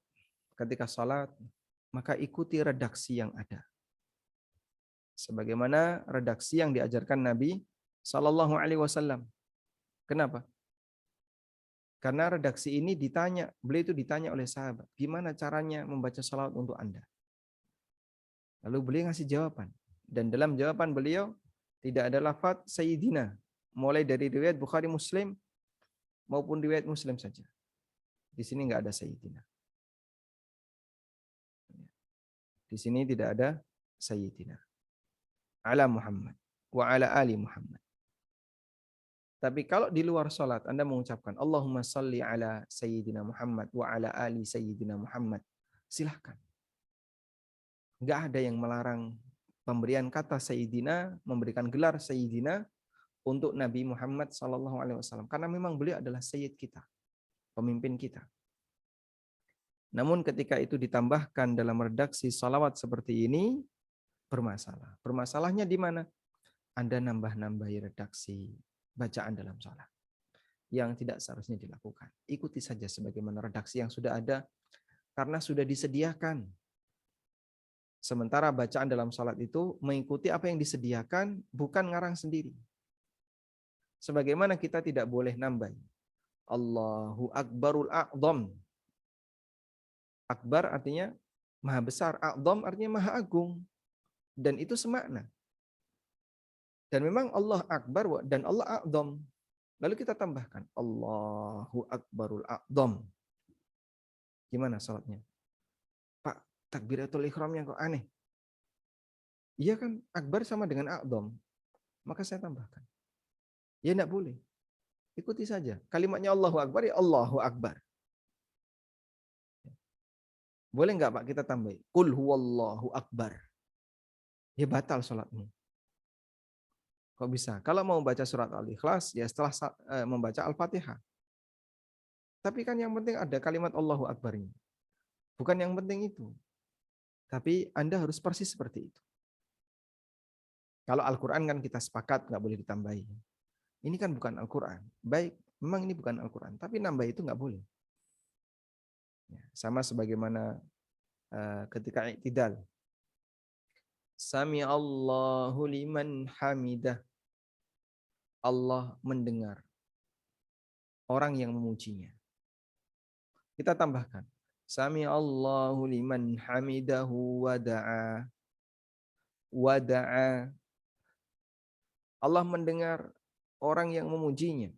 maka ikuti redaksi yang ada. Sebagaimana redaksi yang diajarkan Nabi Sallallahu Alaihi Wasallam. Kenapa? Karena redaksi ini beliau itu ditanya oleh sahabat, gimana caranya membaca salawat untuk Anda? Lalu beliau ngasih jawaban. Dan dalam jawaban beliau tidak ada lafaz Sayyidina, mulai dari riwayat Bukhari Muslim maupun riwayat Muslim saja. Di sini nggak ada Sayyidina. Di sini tidak ada Sayyidina. Ala Muhammad wa ala ali Muhammad. Tapi kalau di luar salat Anda mengucapkan Allahumma salli ala Sayyidina Muhammad wa ala ali Sayyidina Muhammad, silahkan. Nggak ada yang melarang pemberian kata Sayyidina, memberikan gelar Sayyidina untuk Nabi Muhammad SAW. Karena memang beliau adalah Sayyid kita, pemimpin kita. Namun ketika itu ditambahkan dalam redaksi salawat seperti ini, bermasalah. Bermasalahnya di mana? Anda nambah-nambahi redaksi bacaan dalam salat yang tidak seharusnya dilakukan. Ikuti saja sebagaimana redaksi yang sudah ada karena sudah disediakan. Sementara bacaan dalam salat itu mengikuti apa yang disediakan, bukan ngarang sendiri. Sebagaimana kita tidak boleh nambah Allahu Akbarul A'zam. Akbar artinya maha besar, A'zam artinya maha agung. Dan itu semakna. Dan memang Allah Akbar dan Allah A'zam. Lalu kita tambahkan Allahu Akbarul A'zam. Gimana salatnya? Pak, takbiratul ihramnya kok aneh. Iya kan, Akbar sama dengan A'zam. Maka saya tambahkan. Ya enggak boleh. Ikuti saja. Kalimatnya Allahu Akbar ya Allahu Akbar. Boleh enggak Pak kita tambahin? Qul huwallahu akbar. Ya batal salatmu. Kok bisa? Kalau mau baca surat Al-Ikhlas, ya setelah membaca Al-Fatihah. Tapi kan yang penting ada kalimat Allahu Akbar ini. Bukan yang penting itu. Tapi Anda harus persis seperti itu. Kalau Al-Quran kan kita sepakat, nggak boleh ditambahi. Ini kan bukan Al-Quran. Baik, memang ini bukan Al-Quran. Tapi nambah itu nggak boleh. Sama sebagaimana ketika i'tidal. Sami Allahu liman hamidah. Allah mendengar orang yang memujinya. Kita tambahkan. Sami Allahu liman hamidahu wada'a. Wada'a. Allah mendengar orang yang memujinya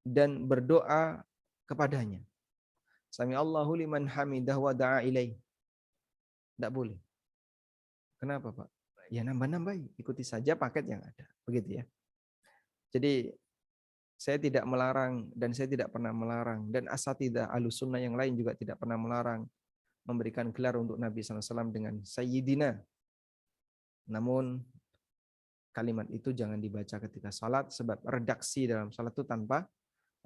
dan berdoa kepadanya. Sami Allahu liman hamidahu wada'a ilaih. Tidak boleh. Kenapa Pak? Ya nambah-nambahi. Ikuti saja paket yang ada. Begitu ya. Jadi saya tidak melarang dan saya tidak pernah melarang dan asatidzah Ahlussunnah yang lain juga tidak pernah melarang memberikan gelar untuk Nabi SAW dengan Sayyidina. Namun kalimat itu jangan dibaca ketika salat sebab redaksi dalam salat itu tanpa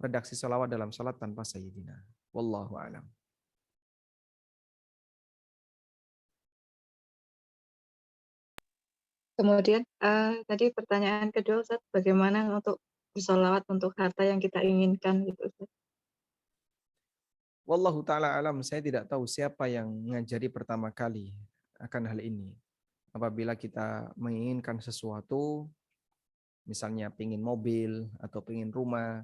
redaksi salawat dalam salat tanpa Sayyidina. Wallahu a'lam. Kemudian tadi pertanyaan kedua Ustaz, bagaimana untuk bersolawat untuk harta yang kita inginkan gitu Ustaz? Wallahu ta'ala alam, saya tidak tahu siapa yang mengajari pertama kali akan hal ini. Apabila kita menginginkan sesuatu, misalnya pingin mobil atau pingin rumah,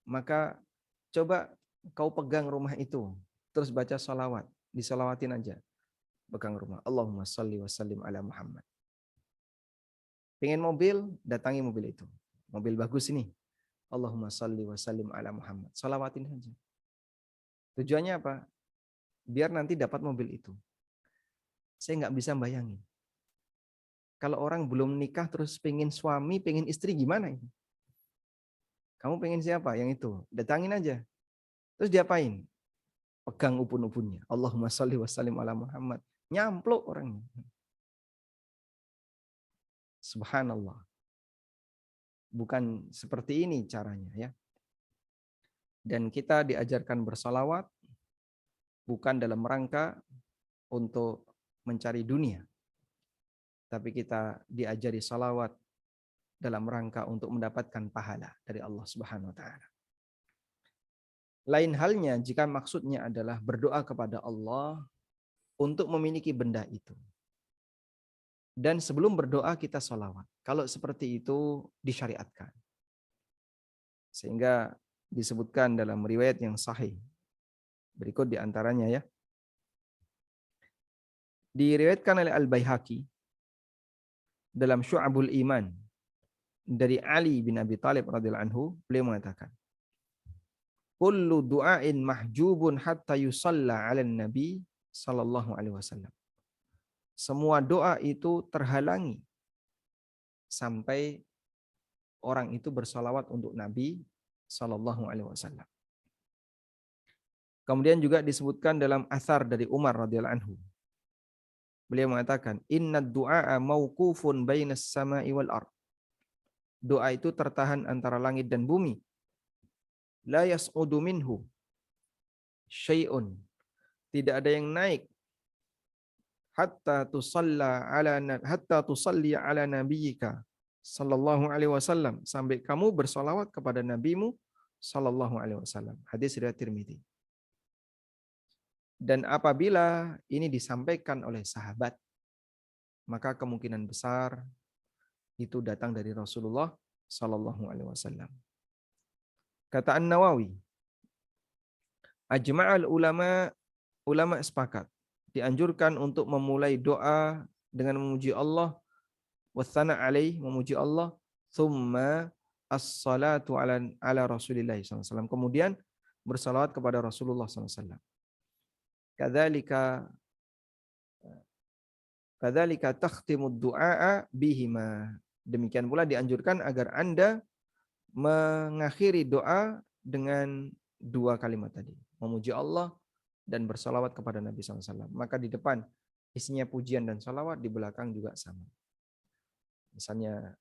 maka coba kau pegang rumah itu, terus baca sholawat, disolawatin aja. Pegang rumah, Allahumma sholli wa sallim ala Muhammad. Pengen mobil, datangi mobil itu. Mobil bagus ini. Allahumma sholli wa sallim ala Muhammad. Sholawatin saja. Tujuannya apa? Biar nanti dapat mobil itu. Saya nggak bisa bayangin. Kalau orang belum nikah terus pengen suami, pengen istri gimana ini? Kamu pengen siapa? Yang itu. Datangin aja. Terus diapain? Pegang upun-upunnya. Allahumma sholli wa sallim ala Muhammad. Nyamplok orangnya. Subhanallah. Bukan seperti ini caranya ya. Dan kita diajarkan bersalawat bukan dalam rangka untuk mencari dunia. Tapi kita diajari salawat dalam rangka untuk mendapatkan pahala dari Allah Subhanahu wa taala. Lain halnya jika maksudnya adalah berdoa kepada Allah untuk memiliki benda itu. Dan sebelum berdoa kita sholawat. Kalau seperti itu disyariatkan. Sehingga disebutkan dalam riwayat yang sahih. Berikut diantaranya ya. Diriwayatkan oleh Al-Baihaqi dalam Syu'abul Iman dari Ali bin Abi Thalib radhiyallahu anhu, beliau mengatakan, kullu du'ain mahjubun hatta yusalla 'alan nabi sallallahu alaihi wasallam. Semua doa itu terhalangi sampai orang itu bersalawat untuk Nabi sallallahu alaihi wasallam. Kemudian juga disebutkan dalam athar dari Umar radhiyallahu anhu. Beliau mengatakan, "Inna du'a mauqufun bainas sama'i wal ard." Doa itu tertahan antara langit dan bumi. La yas'udu minhu syai'un. Tidak ada yang naik hatta tusalli ala nabiyyika sallallahu alaihi wasallam, sampai kamu bersalawat kepada nabimu sallallahu alaihi wasallam. Hadis riwayat Tirmidzi. Dan apabila ini disampaikan oleh sahabat, maka kemungkinan besar itu datang dari Rasulullah sallallahu alaihi wasallam. Kata An-Nawawi, ajma'al ulama sepakat dianjurkan untuk memulai doa dengan memuji Allah, wassana alaih, memuji Allah, thumma as-salatu ala Rasulillah SAW, kemudian bersalawat kepada Rasulullah SAW. Kadzalika takhtimud du'a bihima. Demikian pula dianjurkan agar Anda mengakhiri doa dengan dua kalimat tadi, memuji Allah dan bersalawat kepada Nabi SAW. Maka di depan isinya pujian dan salawat, di belakang juga sama. Misalnya,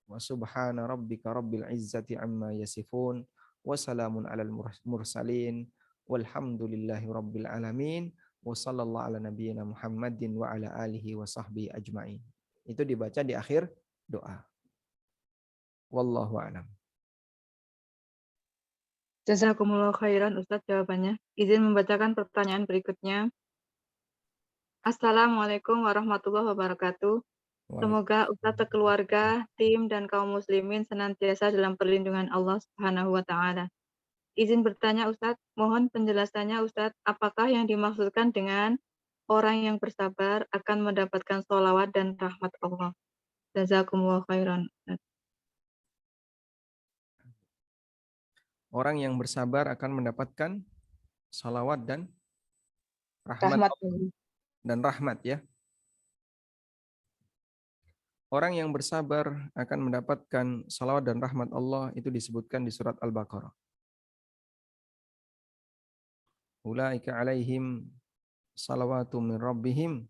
wa subhana rabbika rabbil izzati amma yasifun wa salamun alal mursalin walhamdulillahi rabbil alamin wa sallallahu ala nabiyyina Muhammadin wa ala alihi wa sahbihi ajma'in. Itu dibaca di akhir doa. Wallahu a'lam. Jazakumullah khairan Ustadz jawabannya. Izin membacakan pertanyaan berikutnya. Assalamualaikum warahmatullahi wabarakatuh. Semoga Ustadz sekeluarga, tim, dan kaum muslimin senantiasa dalam perlindungan Allah Subhanahu wa Ta'ala. Izin bertanya Ustadz, mohon penjelasannya Ustadz, apakah yang dimaksudkan dengan orang yang bersabar akan mendapatkan sholawat dan rahmat Allah? Jazakumullah khairan. Orang yang bersabar akan mendapatkan salawat dan rahmat dan rahmat, ya. Orang yang bersabar akan mendapatkan salawat dan rahmat Allah itu disebutkan di surat Al-Baqarah. Ulaika alaihim salawatu min rabbihim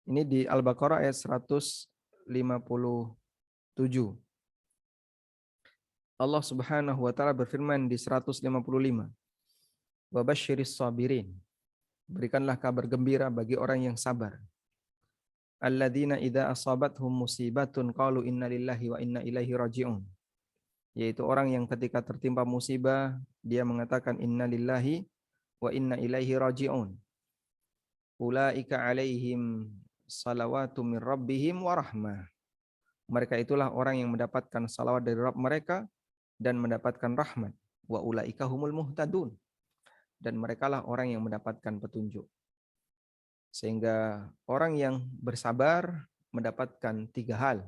ini di Al-Baqarah ayat 157. Allah Subhanahu wa taala berfirman di 155. Wa basyiris sabirin. Berikanlah kabar gembira bagi orang yang sabar. Alladzina idza asabathum musibatun qalu inna lillahi wa inna ilaihi raji'un. Yaitu orang yang ketika tertimpa musibah dia mengatakan inna lillahi wa inna ilaihi raji'un. Ulaika alaihim salawatu min rabbihim wa rahmah. Mereka itulah orang yang mendapatkan salawat dari Rabb mereka dan mendapatkan rahmat. Wa ulaika humul muhtadun. Dan merekalah orang yang mendapatkan petunjuk. Sehingga orang yang bersabar mendapatkan tiga hal.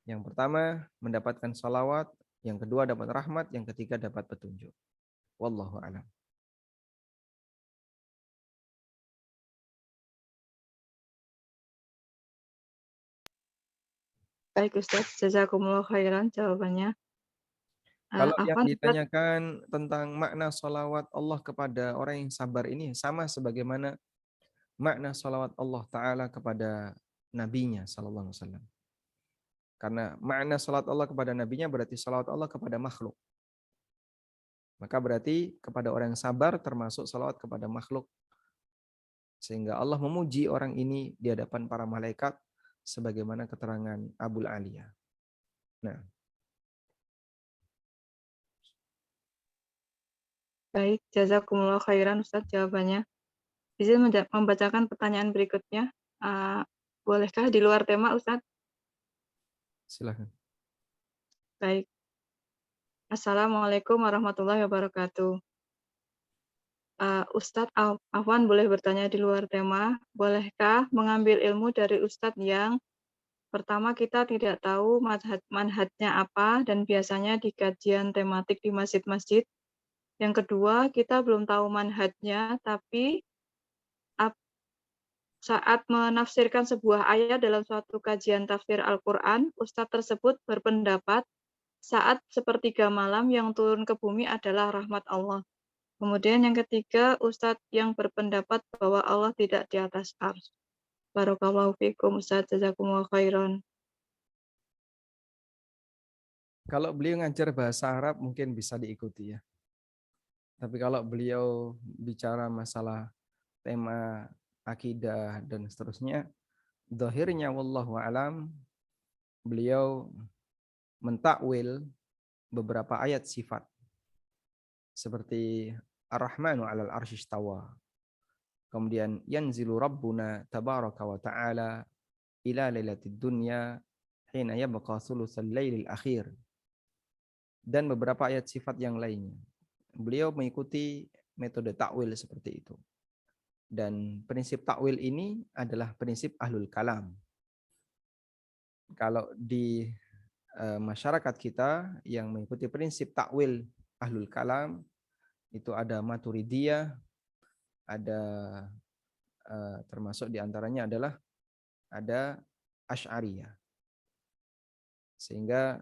Yang pertama mendapatkan salawat, yang kedua dapat rahmat, yang ketiga dapat petunjuk. Wallahu a'lam. Baik Ustaz, jazakumullah khairan jawabannya. Kalau yang Ustaz, ditanyakan tentang makna salawat Allah kepada orang yang sabar ini sama sebagaimana makna salawat Allah Ta'ala kepada Nabi-Nya Sallallahu Alaihi Wasallam. Karena makna salawat Allah kepada Nabi-Nya berarti salawat Allah kepada makhluk. Maka berarti kepada orang yang sabar termasuk salawat kepada makhluk. Sehingga Allah memuji orang ini di hadapan para malaikat sebagaimana keterangan Abul Aliyah. Nah, baik, jazakumullah khairan Ustaz jawabannya. Izin membacakan pertanyaan berikutnya. Bolehkah di luar tema Ustaz? silakan. Baik. Assalamualaikum warahmatullahi wabarakatuh. Ustadz Afwan boleh bertanya di luar tema. Bolehkah mengambil ilmu dari Ustadz yang pertama kita tidak tahu manhajnya apa dan biasanya di kajian tematik di masjid-masjid. Yang kedua, kita belum tahu manhajnya, tapi saat menafsirkan sebuah ayat dalam suatu kajian tafsir Al-Quran, Ustadz tersebut berpendapat saat sepertiga malam yang turun ke bumi adalah rahmat Allah. Kemudian yang ketiga, Ustadz yang berpendapat bahwa Allah tidak di atas ars. Barakallahu fikum Ustadz, jazakumullah khairan. Kalau beliau ngajar bahasa Arab mungkin bisa diikuti ya. Tapi kalau beliau bicara masalah tema akidah dan seterusnya, zahirnya wallahu alam beliau mentakwil beberapa ayat sifat seperti Ar-Rahmanu 'alal 'arsy istawa. Kemudian yanzilu rabbuna tabaraka wa ta'ala ila lailatid dunya hina yabqa thulutsal lailil akhir. Dan beberapa ayat sifat yang lainnya. Beliau mengikuti metode takwil seperti itu. Dan prinsip takwil ini adalah prinsip ahlul kalam. Kalau di masyarakat kita yang mengikuti prinsip takwil ahlul kalam, itu ada Maturidiyah, ada termasuk diantaranya adalah ada Asy'ariyah. Sehingga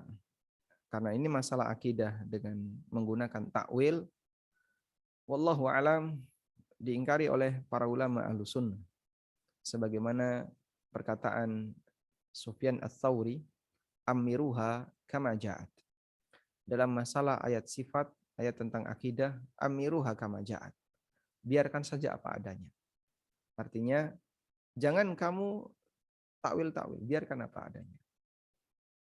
karena ini masalah akidah dengan menggunakan takwil, wallahu alam diingkari oleh para ulama Ahlus Sunnah. Sebagaimana perkataan Sufyan Ats-Tsauri, amiruha kama ja'at. Dalam masalah ayat sifat, ayat tentang akidah, amiruha kama ja'at. Biarkan saja apa adanya. Artinya, jangan kamu takwil-takwil, biarkan apa adanya.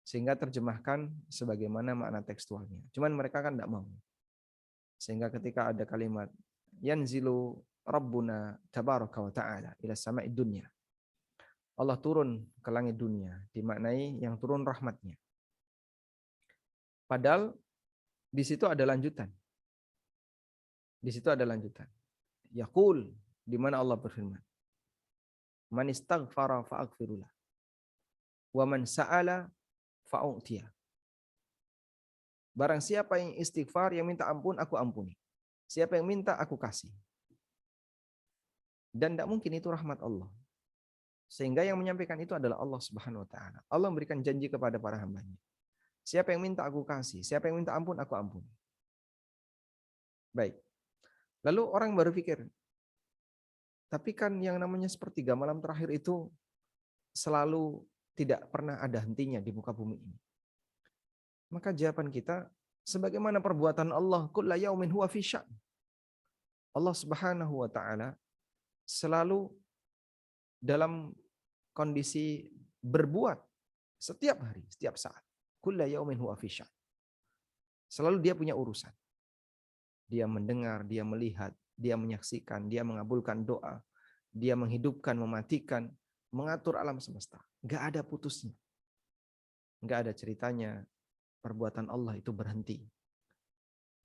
Sehingga terjemahkan sebagaimana makna tekstualnya. Cuman mereka kan tidak mau. Sehingga ketika ada kalimat yanzilu rabbuna tabaraka wa ta'ala ila sama'id dunya. Allah turun ke langit dunia, dimaknai yang turun rahmatnya. Padahal di situ ada lanjutan. Di situ ada lanjutan. Yaqul, di mana Allah berfirman, man istaghfara fa'aghfirullah. Wa man sa'ala fa'u'tiyah. Barang siapa yang istighfar, yang minta ampun, aku ampuni. Siapa yang minta, aku kasih. Dan tidak mungkin itu rahmat Allah. Sehingga yang menyampaikan itu adalah Allah Subhanahu wa taala. Allah memberikan janji kepada para hambanya. Siapa yang minta aku kasih, siapa yang minta ampun aku ampuni. Baik. Lalu orang berpikir, tapi kan yang namanya sepertiga malam terakhir itu selalu tidak pernah ada hentinya di muka bumi ini. Maka jawaban kita, sebagaimana perbuatan Allah, kulla yaumin huwa fi sya'n. Allah Subhanahu wa taala selalu dalam kondisi berbuat setiap hari, setiap saat. Kulla yaumin huwa fi sya'n. Selalu dia punya urusan. Dia mendengar, dia melihat, dia menyaksikan, dia mengabulkan doa, dia menghidupkan, mematikan, mengatur alam semesta. Enggak ada putusnya. Enggak ada ceritanya perbuatan Allah itu berhenti.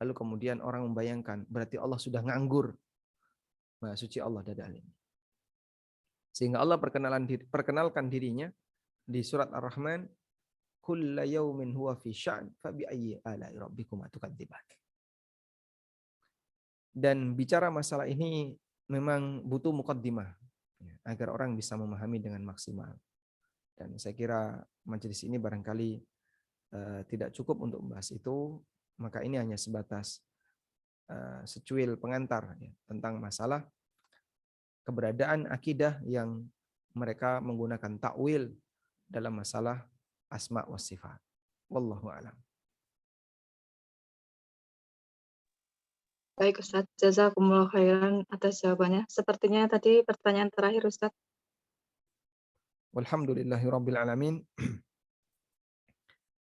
Lalu kemudian orang membayangkan, berarti Allah sudah nganggur. Maha suci Allah dari hal ini. Sehingga Allah perkenalkan dirinya di surat Ar-Rahman, kulla yaumin huwa fi sya'n fa bi ayyi ala'i rabbikuma tukadziban. Dan bicara masalah ini memang butuh muqaddimah agar orang bisa memahami dengan maksimal. Dan saya kira majelis ini barangkali tidak cukup untuk membahas itu, maka ini hanya sebatas secuil pengantar ya, tentang masalah keberadaan akidah yang mereka menggunakan takwil dalam masalah asma wa sifat. Wallahu a'lam. Baik Ustadz, jazakumullah khairan atas jawabannya. Sepertinya tadi pertanyaan terakhir Ustadz. Walhamdulillahirabbil alamin.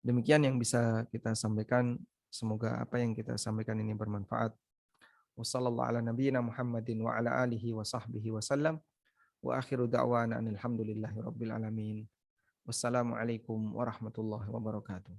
Demikian yang bisa kita sampaikan. Semoga apa yang kita sampaikan ini bermanfaat. Wassallallahu ala nabiyyina Muhammadin wa ala alihi wa sahbihi wasallam. Wa akhiru da'wana alhamdulillahi rabbil alamin. Wassalamualaikum warahmatullahi wabarakatuh.